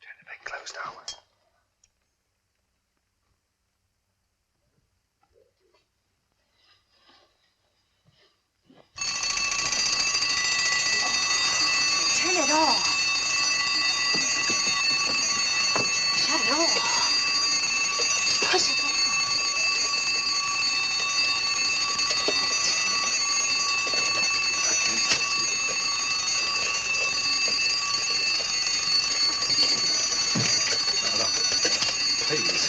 D: Turn the bed closed now.
A: Turn it off. Shut it off. Push it off.
D: Please.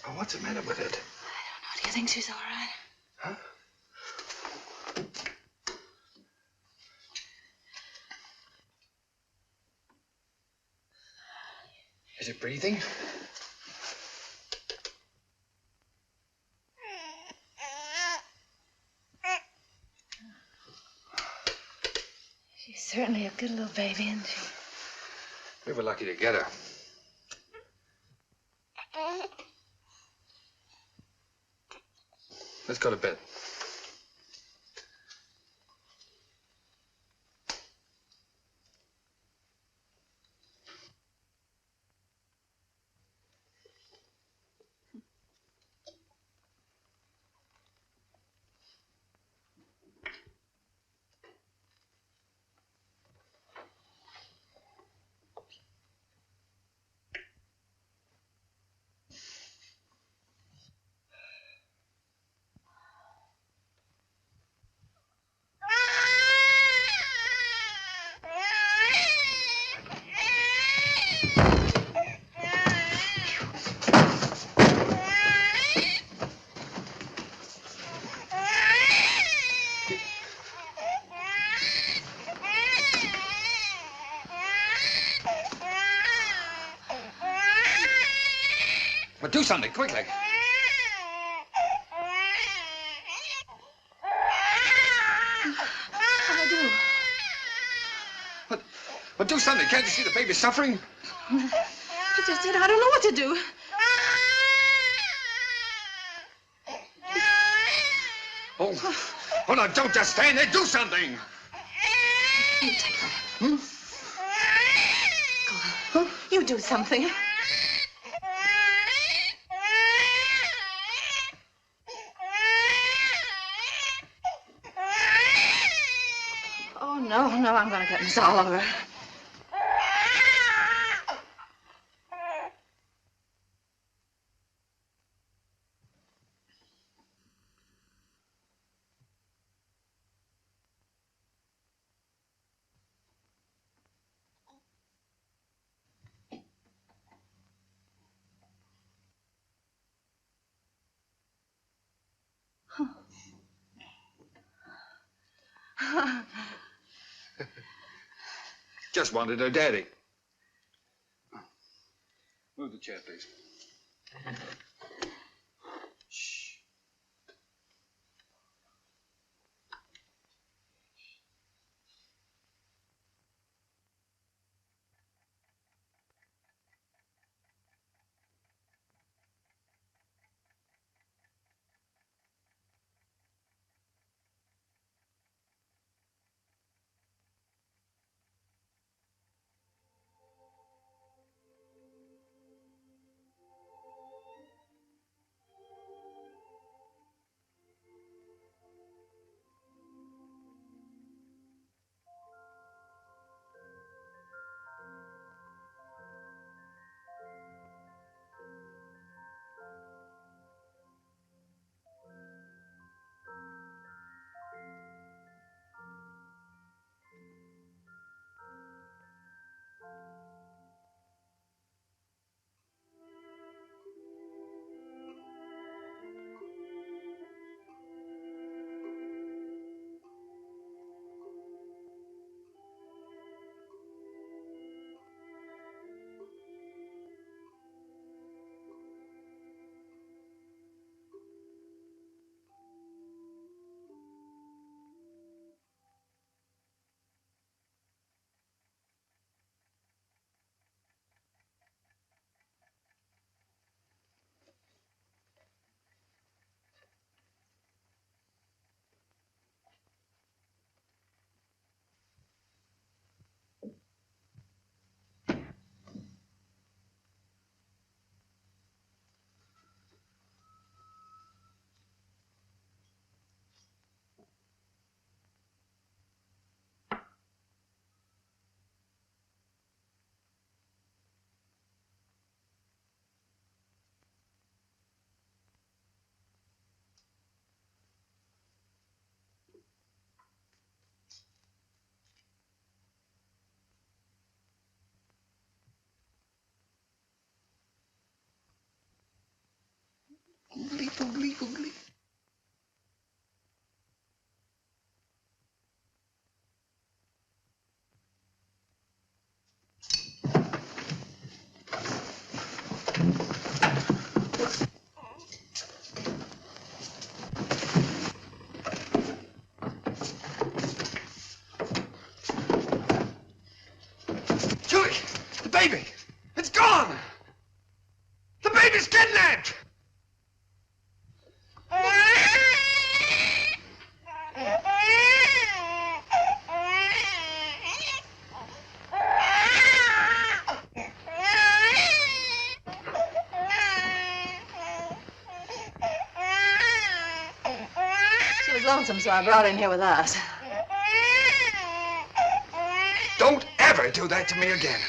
D: Oh, what's the matter with it?
A: I don't know. Do you think she's all right?
D: Huh? Is it breathing?
A: She's certainly a good little baby, isn't she?
D: We were lucky to get her. Let's go to bed. But do something, quickly.
A: What'll I do?
D: But do something. Can't you see the baby's suffering?
A: I just did. I don't know what to do.
D: Oh, no, don't just stand there. Do something.
A: You take her. Hmm? Go on. You do something. Oh, no, I'm going to get Miss Oliver.
D: Just wanted her daddy. Move the chair, please. Shh.
G: googly, googly.
D: Julie, the baby! It's gone! The baby's kidnapped!
A: She was lonesome, so I brought her in here with us.
D: Don't ever do that to me again.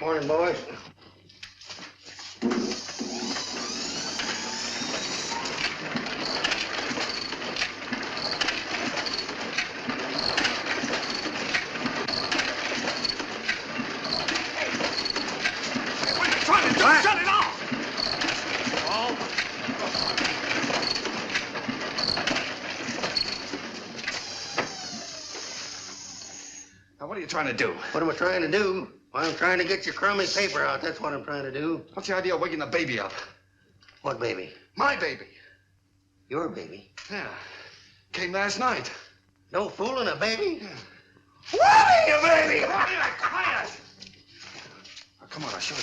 C: Morning, boys.
D: Trying to shut it off! Now, what are you trying to do?
C: What am I trying to do? Well, I'm trying to get your crummy paper out. That's what I'm trying to do.
D: What's the idea of waking the baby up?
C: What baby?
D: My baby.
C: Your baby?
D: Yeah. Came last night.
C: No fooling a baby?
D: Yeah. What are you, baby? Quiet! Oh, come on, I'll show you.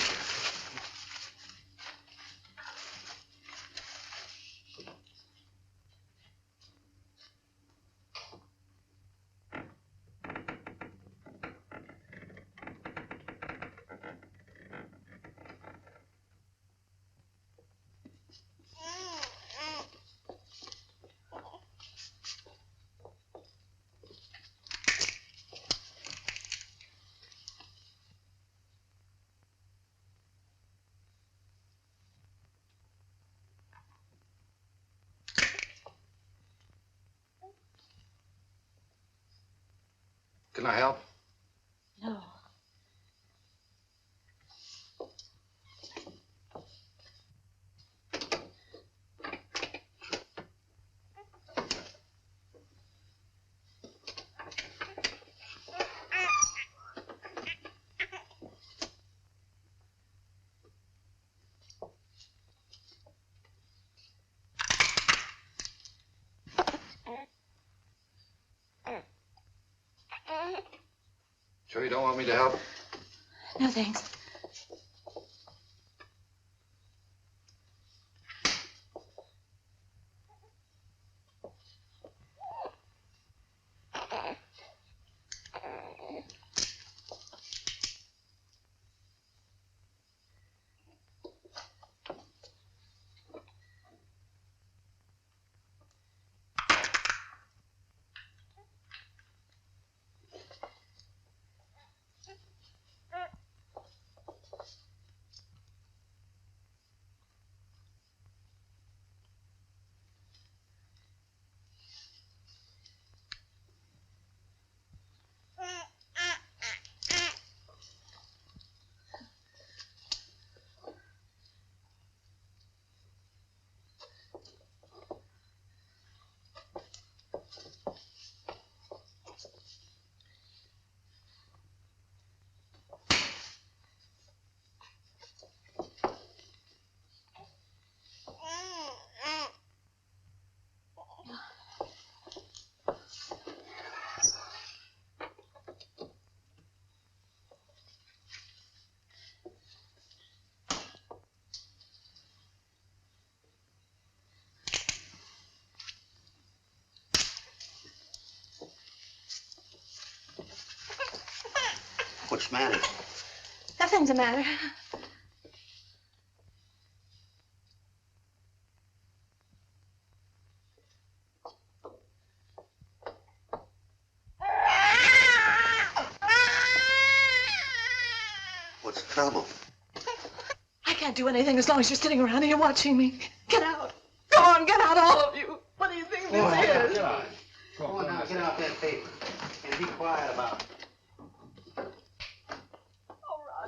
D: Can I help?
A: No.
D: Sure you don't want me to help?
A: No, thanks.
C: What's the matter?
A: Nothing's the matter.
C: What's the trouble?
A: I can't do anything as long as you're sitting around here watching me. Get out. Go on, get out, all of you. What do you think this is?
D: Get out.
C: Go on now, get out that paper. And be quiet about it.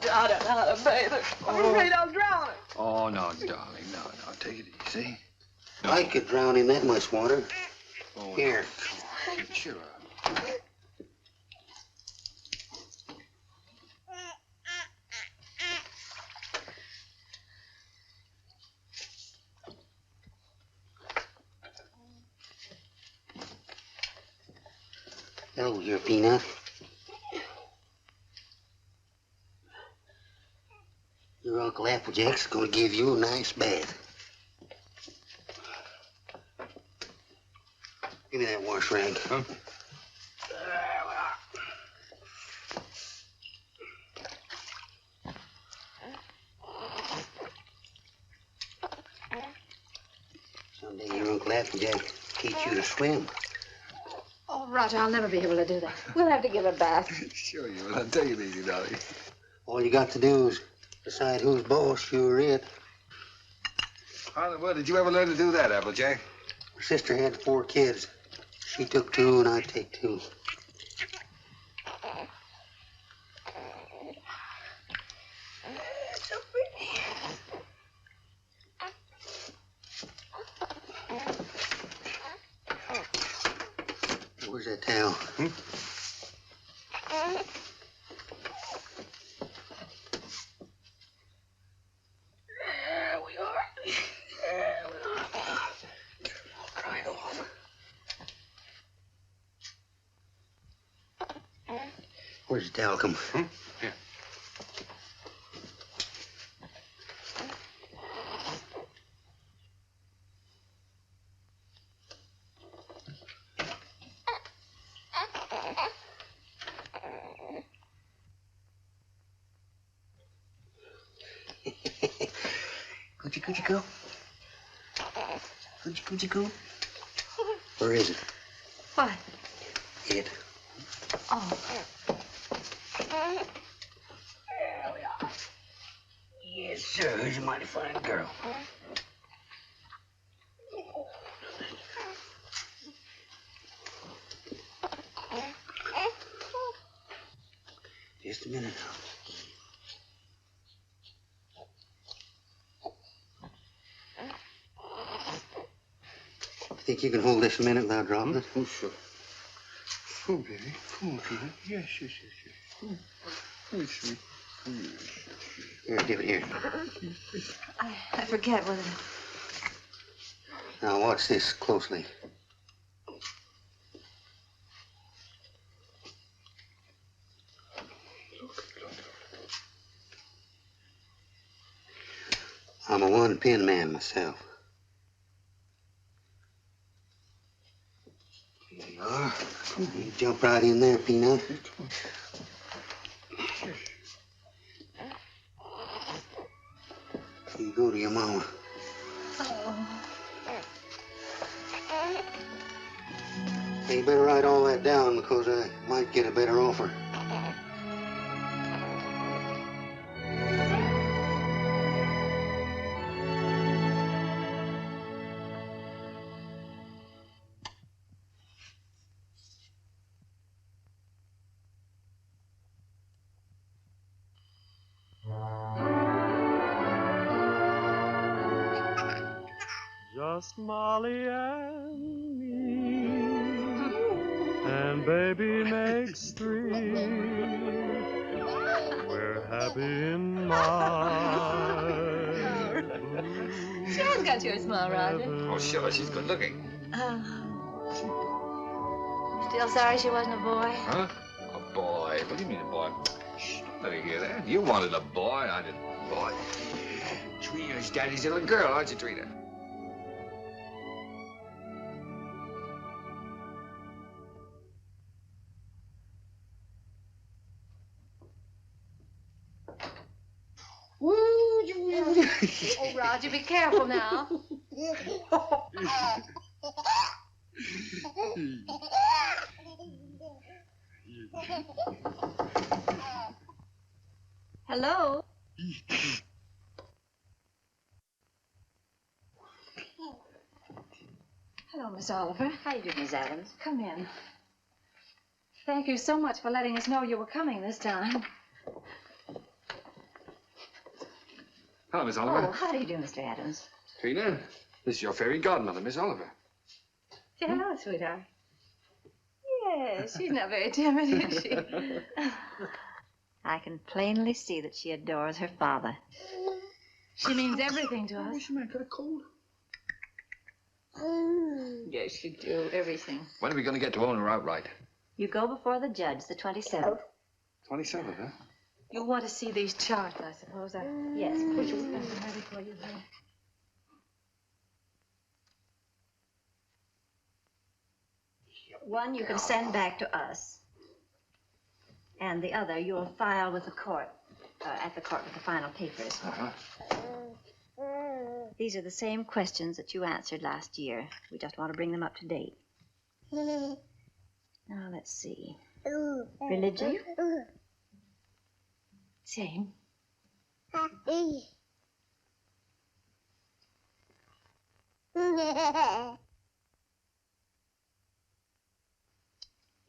A: I don't know how to bathe her. I'm afraid I'll drown her.
D: Oh, no, darling, no. Take it easy.
C: I could drown in that much water.
D: Oh,
C: Here.
D: No. Come on. Cheer up.
C: Hello, here, Peanut. Your Uncle Applejack's gonna give you a nice bath. Give me that wash rag.
D: Huh?
C: Someday your Uncle Applejack teach you to swim.
A: Oh, Roger, I'll never be able to do that. We'll have to give her a bath.
D: Sure you will. I'll take it easy, darling.
C: All you got to do is decide who's boss, you or it.
D: How in the world did you ever learn to do that, Applejack?
C: Her sister had 4 kids. She took 2 and I take 2.
A: So pretty.
C: Where's that towel? There we are. I'll dry it off. Where's the towel come from?
D: Here.
C: Coochie coo. Coochie coo. Where is it?
A: What?
C: It.
A: Oh.
C: There we are. Yes, sir. Who's a mighty fine girl. Just a minute now. Think you can hold this a minute without dropping it?
O: Oh, sure. Oh, baby. Come on, Peter. Yes. Oh, sweet.
C: Here, give it here.
A: I forget whether...
C: Now, watch this closely. I'm a one-pin man myself. Here you are. You jump right in there, Peanut. You go to your mama. Hey, you better write all that down because I might get a better offer.
B: Just Molly and me, and baby makes 3. We're happy in my blue.
A: She has got your smile, Roger.
D: Oh, sure, she's good looking.
A: Still sorry she wasn't a boy?
D: Huh? A boy? What do you mean a boy? Shh, don't let her hear that. You wanted a boy, I didn't. Boy. Trina's daddy's little girl, aren't you, Trina?
A: Oh, Roger, be careful now. Hello? Hello, Miss Oliver.
N: How do you do, Miss Adams?
A: Come in. Thank you so much for letting us know you were coming this time.
D: Hello, Miss Oliver.
N: Oh, how do you do, Mr. Adams?
D: Trina, this is your fairy godmother, Miss Oliver.
A: Say hello, sweetheart. Yes, she's not very timid, is she?
N: I can plainly see that she adores her father.
A: She means everything to us.
D: She might got a cold.
A: Yes, you do. Everything.
D: When are we going to get to own her outright?
N: You go before the judge, the 27th.
D: 27th, huh?
A: You'll want to see these charts, I suppose.
N: Yes,
A: Push
N: please.
A: them ready for you here.
N: One you can send back to us. And the other you'll file with the court, at the court with the final papers.
D: Uh-huh.
N: These are the same questions that you answered last year. We just want to bring them up to date. Now, let's see. Religion?
A: Same.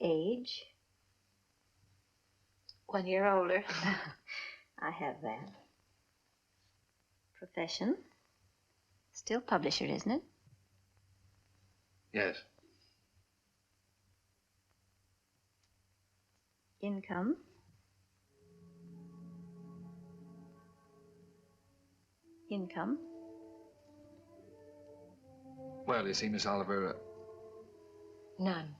N: Age?
A: 1 year older.
N: I have that. Profession? Still publisher, isn't it?
D: Yes.
N: Income? Income?
D: Well, you see, Miss Oliver,
A: None.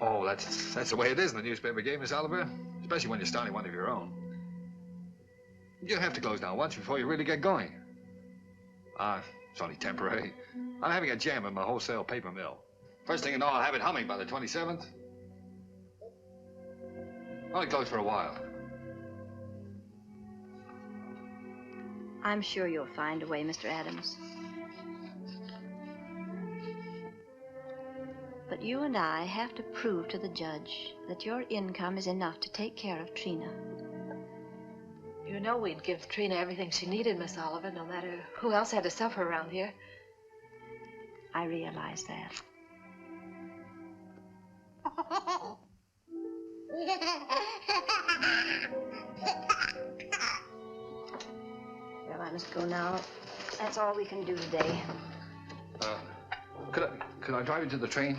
D: oh, that's the way it is in the newspaper game, Miss Oliver. Especially when you're starting one of your own. You have to close down once before you really get going. It's only temporary. I'm having a jam in my wholesale paper mill. First thing you know, I'll have it humming by the 27th. Only closed for a while.
N: I'm sure you'll find a way, Mr. Adams. But you and I have to prove to the judge that your income is enough to take care of Trina.
A: You know we'd give Trina everything she needed, Miss Oliver, no matter who else had to suffer around here.
N: I realize that. Well, I must go now. That's all we can do today.
D: Could I drive you to the train?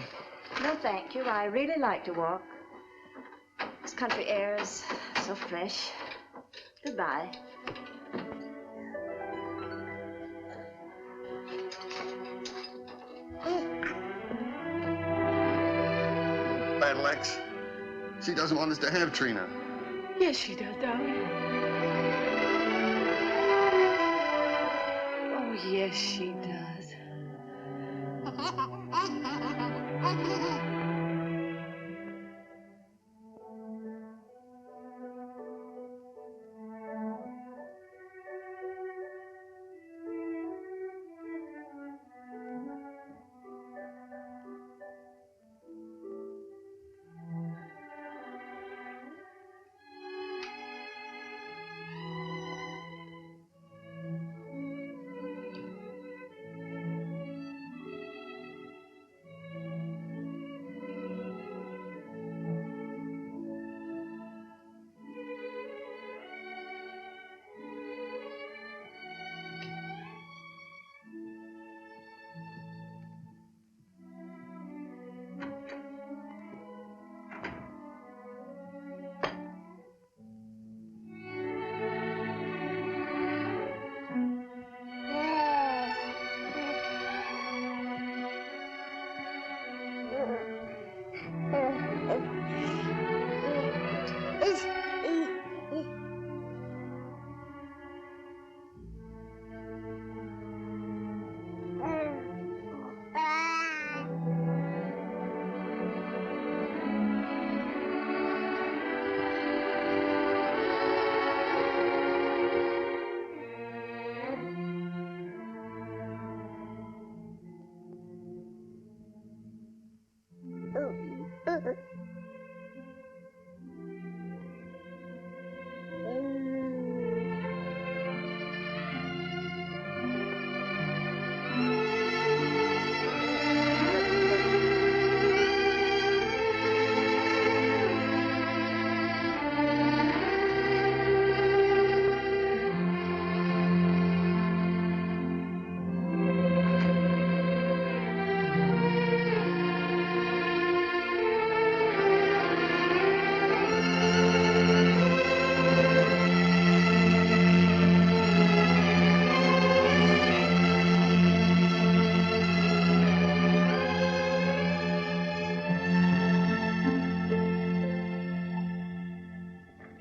N: No, thank you. I really like to walk. This country air is so fresh. Goodbye.
O: Battle X. She doesn't want us to have Trina.
A: Yes, she does, darling. Oh, yes, she does.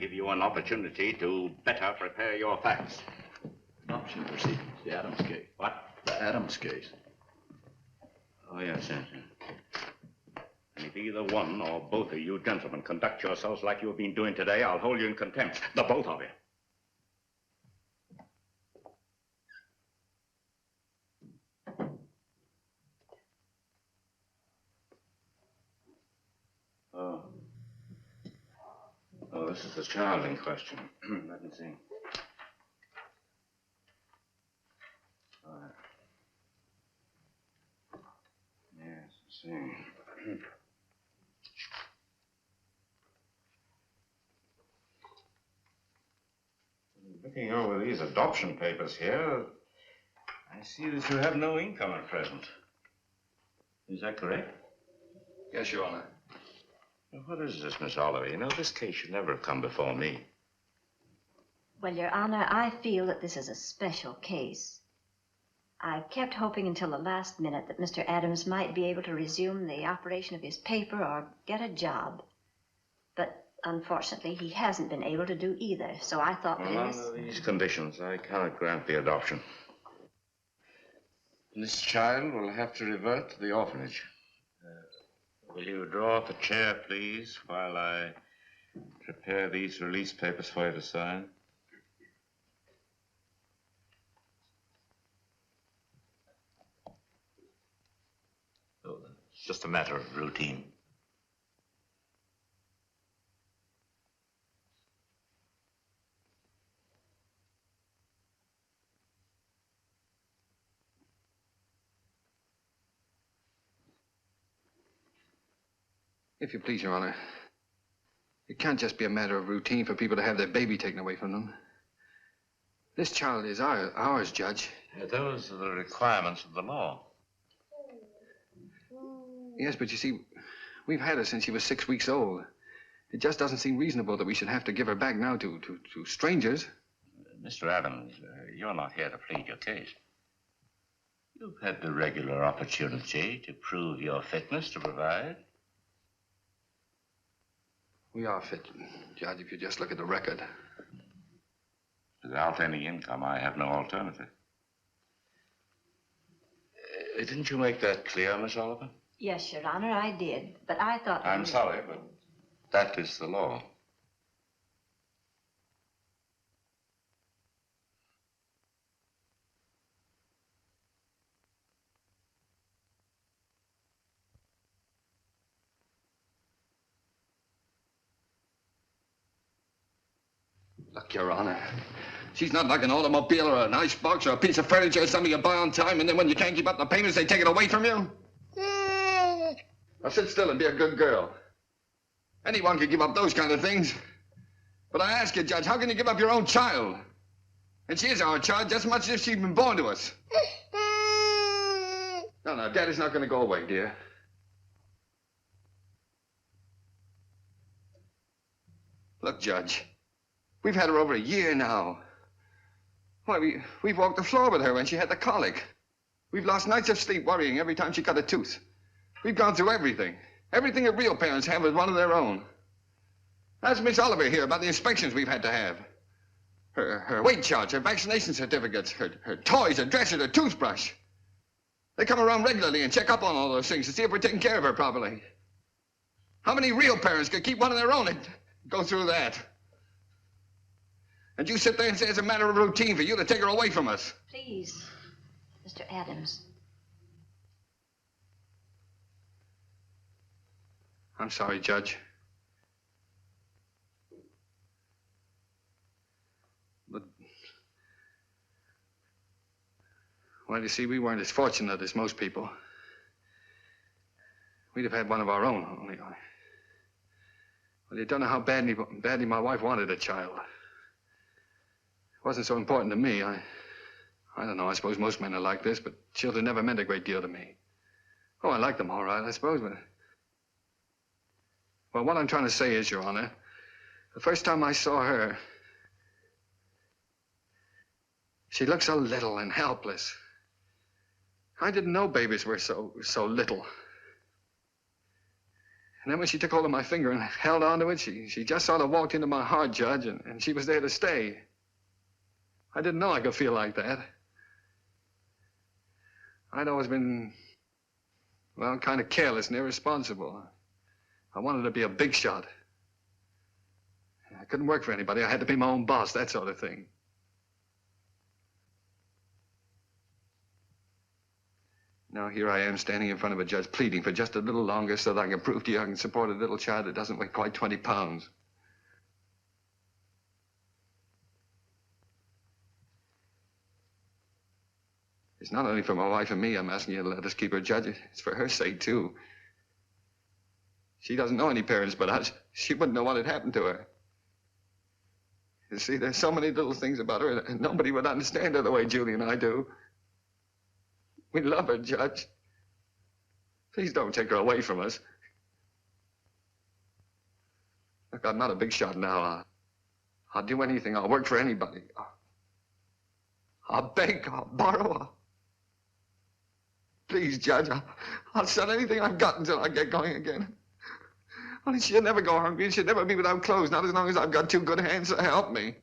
P: give you an opportunity to better prepare your facts.
Q: Adoption proceedings, the Adams case.
P: What?
Q: The Adams case.
P: Oh, yes, yes. And if either one or both of you gentlemen conduct yourselves like you've been doing today, I'll hold you in contempt. The both of you. Oh, this is the child in question. Let me see. Yes, I see. Looking over these adoption papers here, I see that you have no income at present. Is that correct?
D: Yes, Your Honor.
P: Now, what is this, Miss Oliver? You know, this case should never have come before me.
N: Well, Your Honor, I feel that this is a special case. I've kept hoping until the last minute that Mr. Adams might be able to resume the operation of his paper or get a job. But unfortunately, he hasn't been able to do either, so I thought that
P: Under these conditions, I cannot grant the adoption. This child will have to revert to the orphanage. Will you draw up a chair, please, while I prepare these release papers for you to sign? Oh, it's just a matter of routine.
D: If you please, Your Honor, it can't just be a matter of routine for people to have their baby taken away from them. This child is ours, Judge.
P: Those are the requirements of the law.
D: Yes, but you see, we've had her since she was 6 weeks old. It just doesn't seem reasonable that we should have to give her back now to strangers.
P: Mr. Adams, you're not here to plead your case. You've had the regular opportunity to prove your fitness to provide.
D: We are fit, Judge, if you just look at the record.
P: Without any income, I have no alternative. Didn't you make that clear, Miss Oliver?
N: Yes, Your Honor, I did. But I thought...
P: I'm sorry, but that is the law.
D: Look, Your Honor, she's not like an automobile or an icebox or a piece of furniture or something you buy on time, and then when you can't keep up the payments, they take it away from you. Now sit still and be a good girl. Anyone can give up those kind of things. But I ask you, Judge, how can you give up your own child? And she is our child just as much as if she'd been born to us. No, Daddy's not going to go away, dear. Look, Judge. We've had her over a year now. Why, we've walked the floor with her when she had the colic. We've lost nights of sleep worrying every time she cut a tooth. We've gone through everything. Everything that real parents have with one of their own. Ask Miss Oliver here about the inspections we've had to have. Her weight charts, her vaccination certificates, her toys, her dresser, her toothbrush. They come around regularly and check up on all those things to see if we're taking care of her properly. How many real parents could keep one of their own and go through that? And you sit there and say it's a matter of routine for you to take her away from us.
N: Please, Mr. Adams.
D: I'm sorry, Judge. But, well, you see, we weren't as fortunate as most people. We'd have had one of our own, only. Well, you don't know how badly my wife wanted a child. It wasn't so important to me. I don't know. I suppose most men are like this, but children never meant a great deal to me. Oh, I like them all right, I suppose, but... Well, what I'm trying to say is, Your Honor, the first time I saw her, she looked so little and helpless. I didn't know babies were so little. And then when she took hold of my finger and held onto it, she just sort of walked into my heart, Judge, and she was there to stay. I didn't know I could feel like that. I'd always been, well, kind of careless and irresponsible. I wanted to be a big shot. I couldn't work for anybody. I had to be my own boss, that sort of thing. Now here I am standing in front of a judge pleading for just a little longer so that I can prove to you I can support a little child that doesn't weigh quite 20 pounds. It's not only for my wife and me I'm asking you to let us keep her, Judge. It's for her sake, too. She doesn't know any parents but us. She wouldn't know what had happened to her. You see, there's so many little things about her, and nobody would understand her the way Julie and I do. We love her, Judge. Please don't take her away from us. Look, I'm not a big shot now. I'll do anything. I'll work for anybody. I'll beg. I'll borrow. Please, Judge, I'll sell anything I've got until I get going again. Only she'll never go hungry and she'll never be without clothes, not as long as I've got two good hands to help me.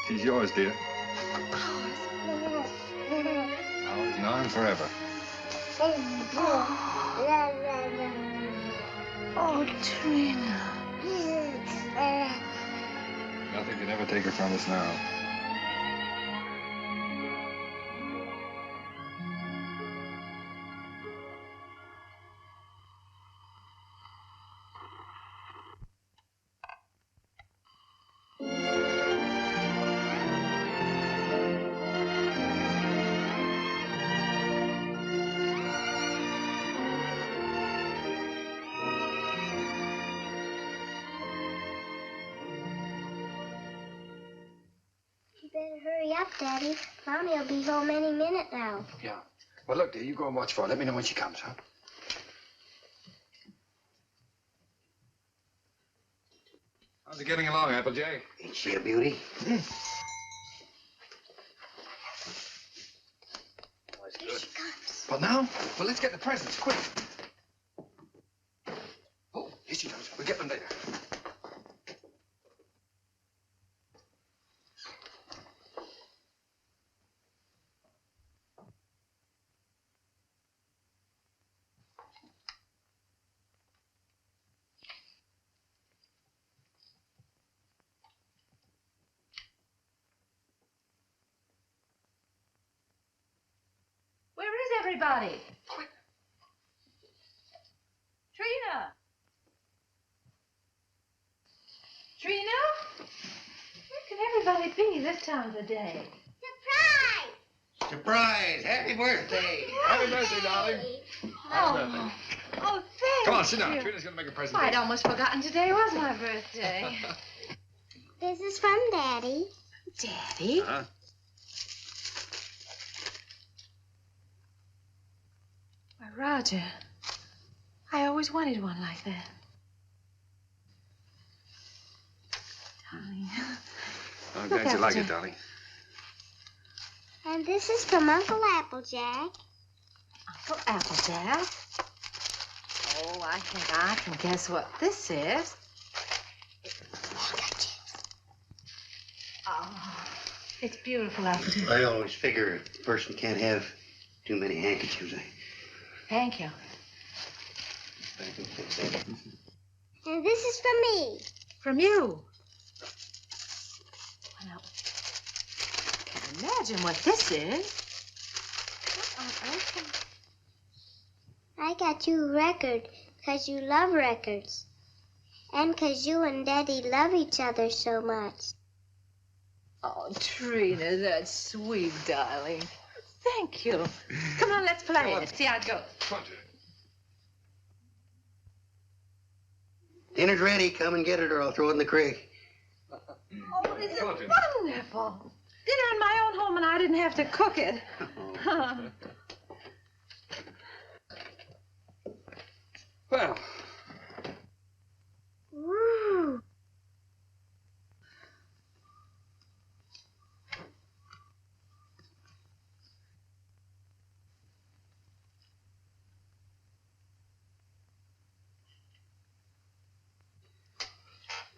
D: She's yours, dear. Ours now and forever.
A: Oh, Trina.
D: Nothing can ever take her from us now.
K: Hurry up, Daddy. Mommy will be home any minute now.
M: Yeah. Well, look, dear, you go and watch for her. Let me know when she comes, huh?
D: How's it getting along, Applejack?
C: Ain't she a beauty?
K: Here she comes.
M: Well, now? Well, let's get the presents, quick. Oh, here she comes. We'll get them later.
A: Everybody. Trina. Trina? Where can everybody be this time of the day?
K: Surprise!
C: Surprise! Happy birthday!
D: Happy birthday, darling. Happy birthday.
A: Oh, thank
D: Come on, sit
A: you.
D: down. Trina's going to make a present.
A: I'd almost forgotten today was my birthday.
K: This is from Daddy.
A: Daddy?
D: Uh-huh.
A: Why, Roger, I always wanted one like that. Darling.
D: I'm glad you like it, darling.
K: And this is from Uncle Applejack.
A: Uncle Applejack? Oh, I think I can guess what this is. Oh, it's beautiful, Applejack.
C: I always figure a person can't have too many handkerchiefs.
A: Thank you.
K: And this is from me.
A: From you? Well, I can't imagine what this is. What on earth?
K: I got you a record because you love records. And because you and Daddy love each other so much.
A: Oh, Trina, that's sweet, darling. Thank you. Come on, let's play it. See how it goes.
C: Dinner's ready. Come and get it or I'll throw it in the creek.
A: Oh, this is wonderful. Dinner in my own home and I didn't have to cook it.
D: Well.
K: Woo.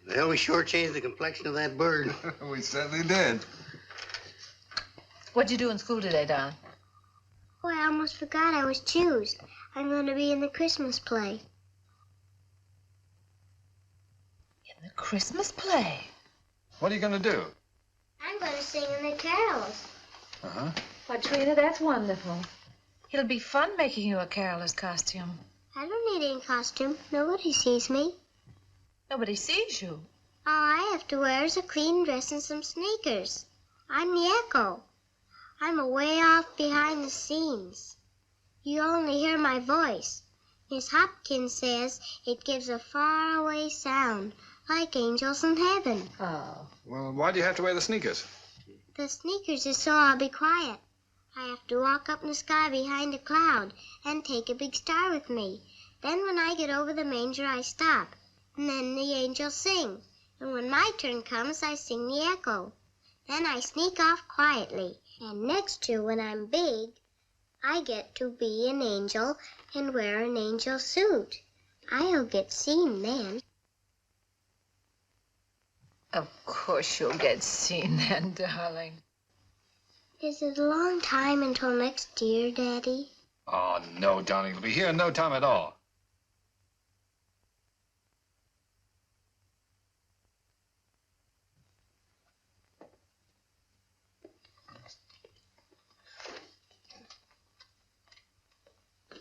C: Well, we sure changed the complexion of that bird.
D: We certainly did.
A: What'd you do in school today, Don?
K: Oh, I almost forgot I was choosed. I'm going to be in the Christmas play.
A: In the Christmas play?
D: What are you going to do?
K: I'm going to sing in the carols.
D: Uh-huh.
A: Why, Trina, that's wonderful. It'll be fun making you a carol's costume.
K: I don't need any costume. Nobody sees me.
A: Nobody sees you.
K: All I have to wear is a clean dress and some sneakers. I'm the echo. I'm away off behind the scenes. You only hear my voice. Miss Hopkins says it gives a faraway sound, like angels in heaven.
A: Oh.
D: Well, why do you have to wear the sneakers?
K: The sneakers is so I'll be quiet. I have to walk up in the sky behind a cloud and take a big star with me. Then when I get over the manger, I stop. And then the angels sing. And when my turn comes, I sing the echo. Then I sneak off quietly. And next year, when I'm big, I get to be an angel and wear an angel suit. I'll get seen then.
A: Of course you'll get seen then, darling.
K: Is it a long time until next year, Daddy?
D: Oh, no, darling. It'll be here in no time at all.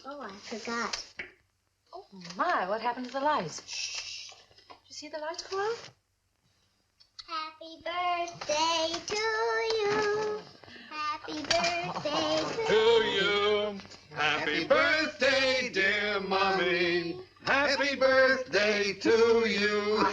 K: Oh, I forgot.
A: Oh, my, what happened to the lights? Shh. Did you see the lights go out?
K: Happy birthday to you. Happy birthday
D: To you. Happy birthday, dear Mommy. Happy birthday to you.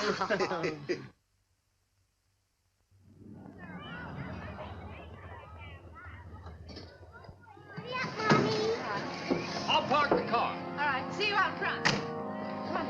D: I'll park the car.
A: All right, see you out front. Come on.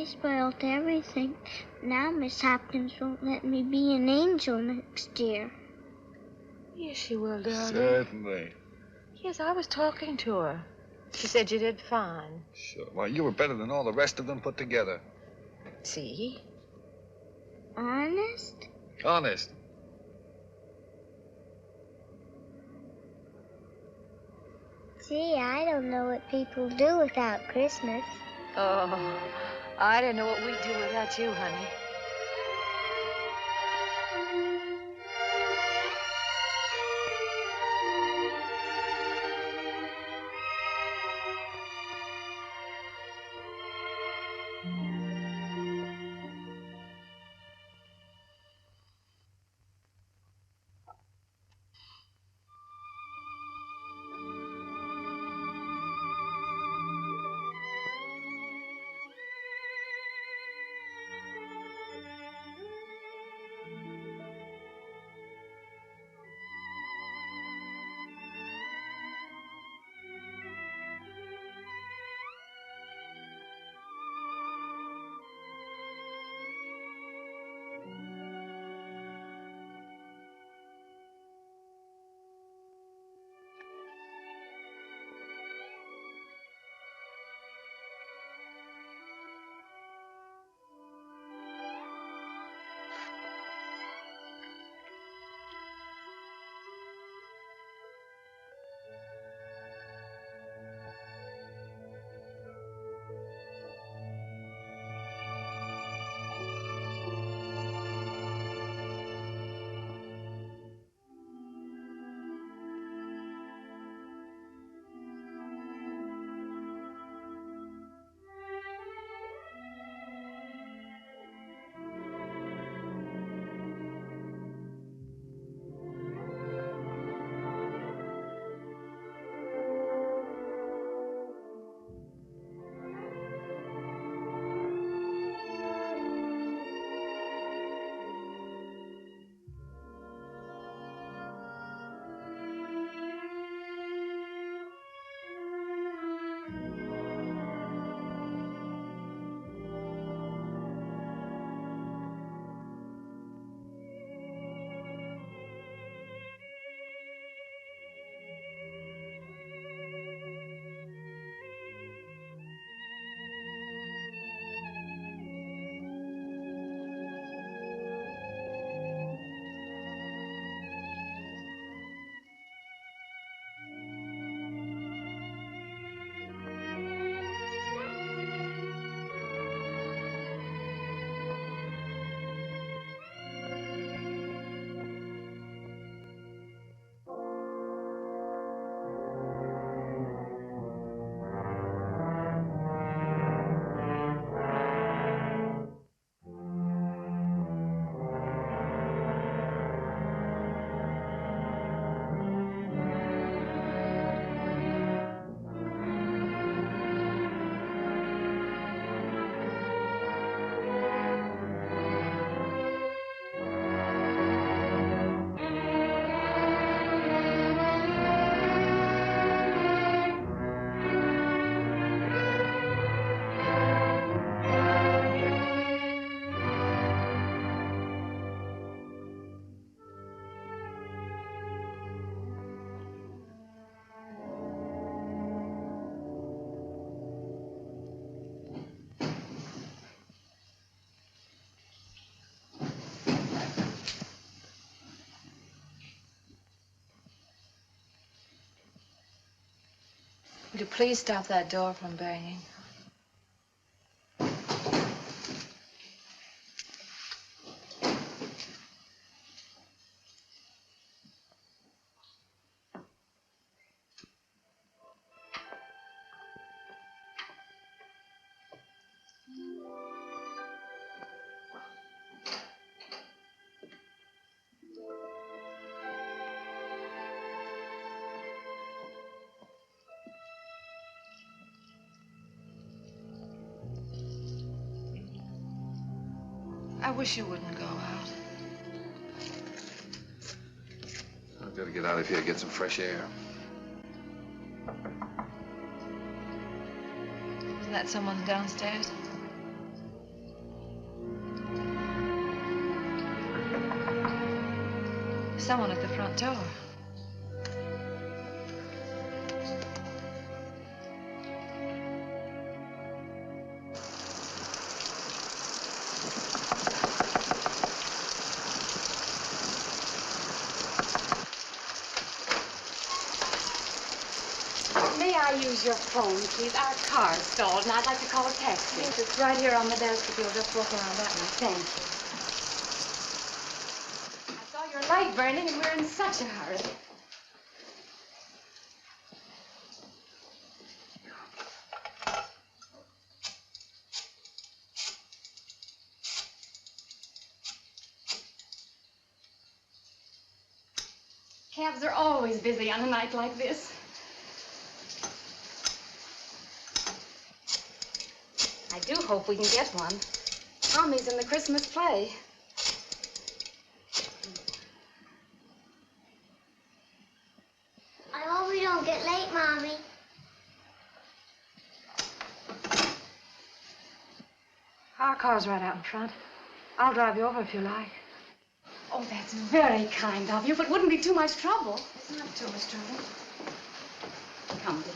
K: I spoiled everything. Now Miss Hopkins won't let me be an angel next year.
A: Yes, she will, darling.
D: Certainly.
A: Yes, I was talking to her. She said you did fine.
D: Sure. Well, you were better than all the rest of them put together.
A: See?
K: Honest?
D: Honest.
K: Gee, I don't know what people do without Christmas.
A: Oh, I don't know what we'd do without you, honey. Would you please stop that door from banging? I wish you wouldn't go out.
D: I've got to get out of here, get some fresh air.
A: Isn't that someone downstairs? someone at the front door.
R: May I use your phone, please? Our car's stalled, and I'd like to call a taxi.
A: Yes, it's right here on the desk if you'll just walk around that way.
R: Thank you. I saw your light burning, and we're in such a hurry. Cabs are always busy on a night like this. I do hope we can get one. Tommy's in the Christmas play.
K: I hope we don't get late, Mommy.
A: Our car's right out in front. I'll drive you over if you like.
R: Oh, that's very kind of you, but wouldn't be too much trouble.
A: It's not too much trouble.
R: Come, dear.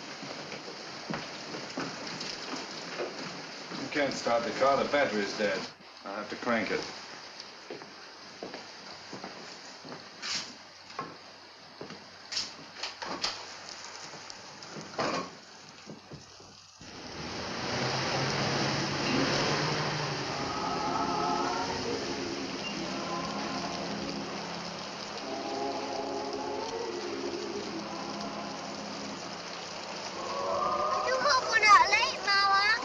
D: You can't start the car. The battery's dead. I'll have to crank it.
K: I do hope we're not late, Mama.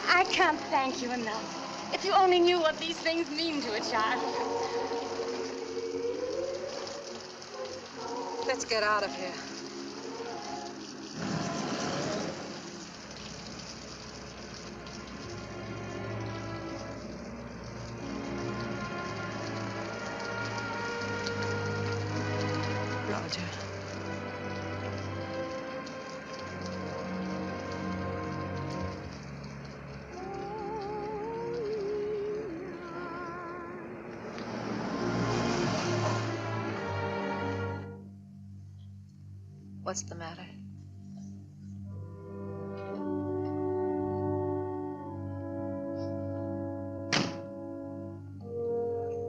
R: I can't thank you enough. If you only knew what these things mean to a child.
A: Let's get out of here. Roger. What's the matter?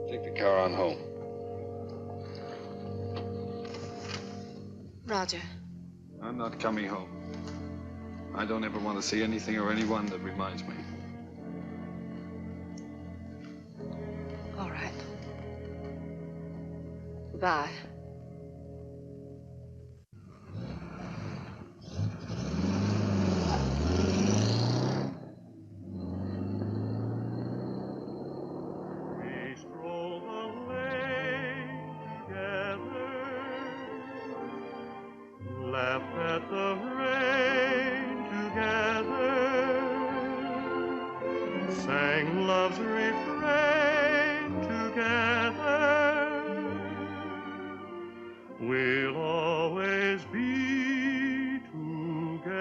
D: Take the car on home.
A: Roger.
D: I'm not coming home. I don't ever want to see anything or anyone that reminds me.
A: All right. Goodbye.
B: We strolled the lane together, laughed at the rain together, sang love's refrain together. We'll always be together.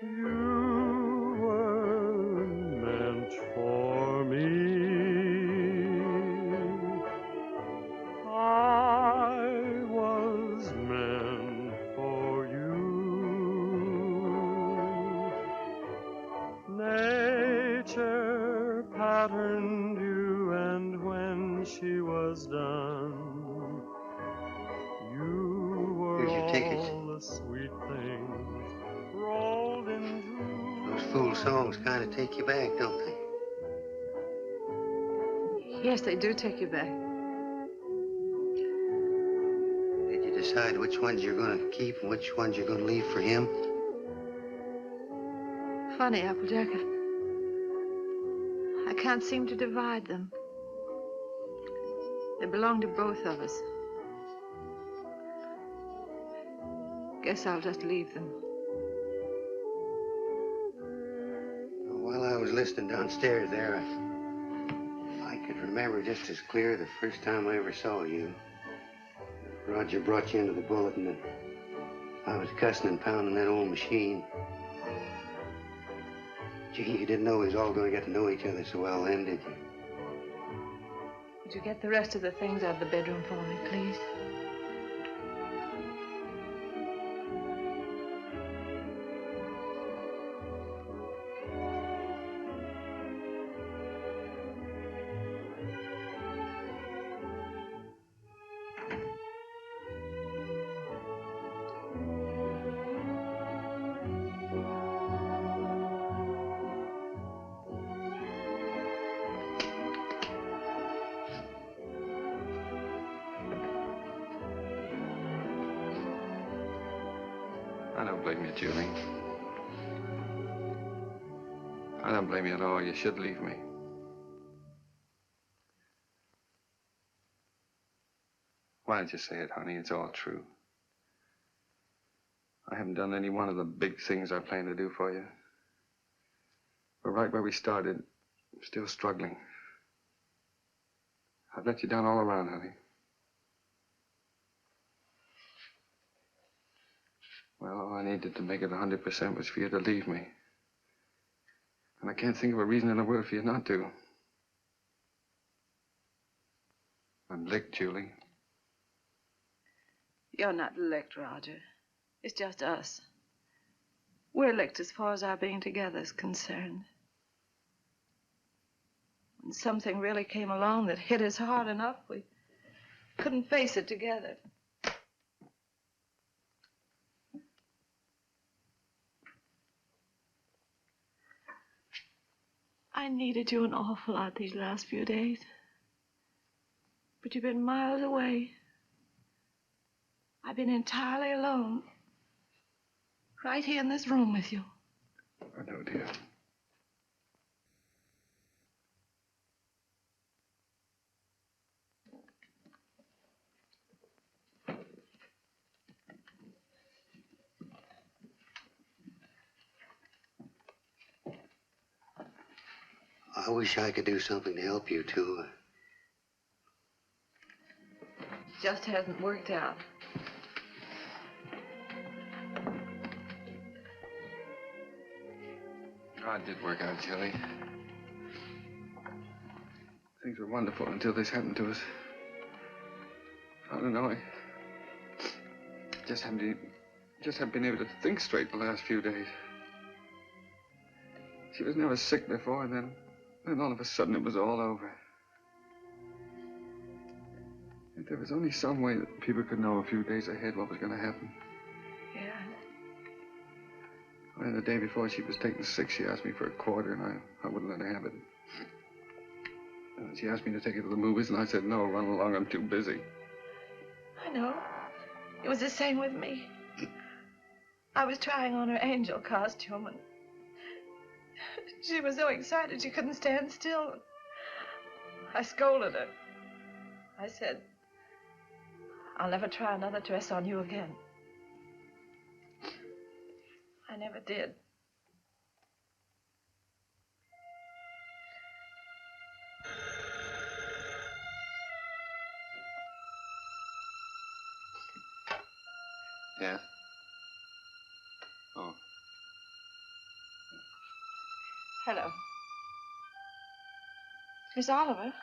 B: You were meant for me. I was meant for you. Nature patterned you, and when she was done, you were
C: Here's your ticket.
B: all the sweet things rolled into.
C: Those fool songs kind of take you back, don't they?
A: Yes, they do take you back.
C: Did you decide which ones you're going to keep and which ones you're going to leave for him?
A: funny, Applejack. I can't seem to divide them. They belong to both of us. Guess I'll just leave them.
C: While I was listening downstairs there, I could remember just as clear the first time I ever saw you. Roger brought you into the bulletin and I was cussing and pounding that old machine. Gee, you didn't know we was all going to get to know each other so well then, did you?
A: Would you get the rest of the things out of the bedroom for me, please?
D: I don't blame you, Julie. I don't blame you at all. You should leave me. Why don't you say it, honey? It's all true. I haven't done any one of the big things I planned to do for you. But right where we started, I'm still struggling. I've let you down all around, honey. Well, all I needed to make it 100% was for you to leave me. And I can't think of a reason in the world for you not to. I'm licked, Julie.
A: You're not licked, Roger. It's just us. We're licked as far as our being together is concerned. When something really came along that hit us hard enough, we couldn't face it together. I needed you an awful lot these last few days. But you've been miles away. I've been entirely alone. Right here in this room with you.
D: I know, dear.
C: I wish I could do something to help you, too.
A: Just hasn't worked out.
D: God did work out, Julie. Things were wonderful until this happened to us. I don't know. I just haven't been able to think straight the last few days. She was never sick before, and then all of a sudden it was all over. If there was only some way that people could know a few days ahead what was going to happen.
A: Yeah.
D: Well, the day before she was taken sick, she asked me for a quarter, and I wouldn't let her have it. And she asked me to take her to the movies, and I said, no, run along, I'm too busy.
A: I know. It was the same with me. I was trying on her angel costume, and she was so excited she couldn't stand still. I scolded her. I said, I'll never try another dress on you again. I never did.
D: Yeah? Oh.
A: Hello. Miss Oliver?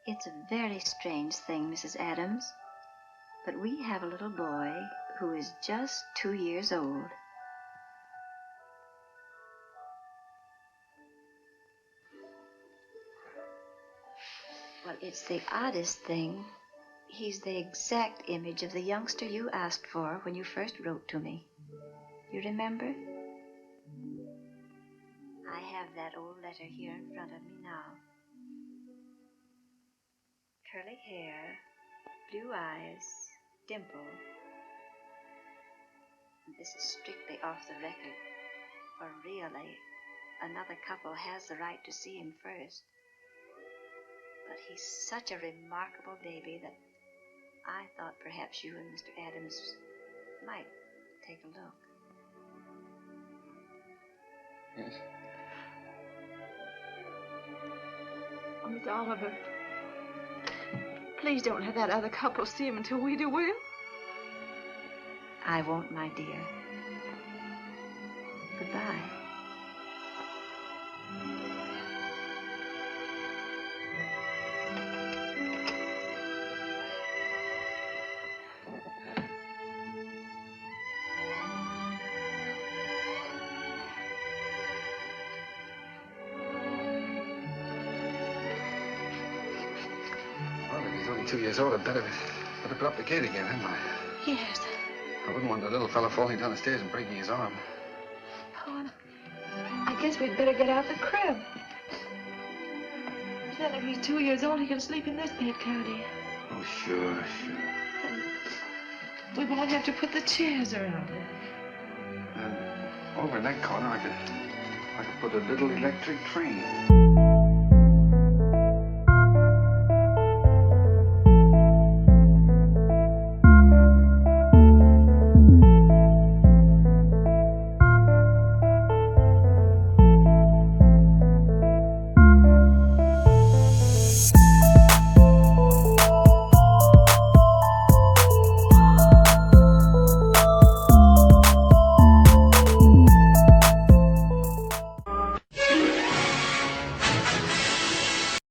N: It's a very strange thing, Mrs. Adams, but we have a little boy who is just 2 years old. Well, it's the oddest thing. He's the exact image of the youngster you asked for when you first wrote to me. You remember? I have that old letter here in front of me now. Curly hair, blue eyes, dimple. This is strictly off the record, for really, another couple has the right to see him first. But he's such a remarkable baby that I thought perhaps you and Mr. Adams might take a look.
D: Yes.
A: Oh, Miss Oliver, please don't let that other couple see him until we do, will you?
N: I won't, my dear. Goodbye.
D: Well, if he's only 2 years old, I'd better put up the gate again, hadn't I?
A: Yes.
D: I wouldn't want the little fellow falling down the stairs and breaking his arm.
A: Oh, I guess we'd better get out the crib. Then if he's 2 years old, he can sleep in this bed, can't he?
D: Oh, sure.
A: We won't have to put the chairs around it.
D: And over in that corner, I could put a little electric train.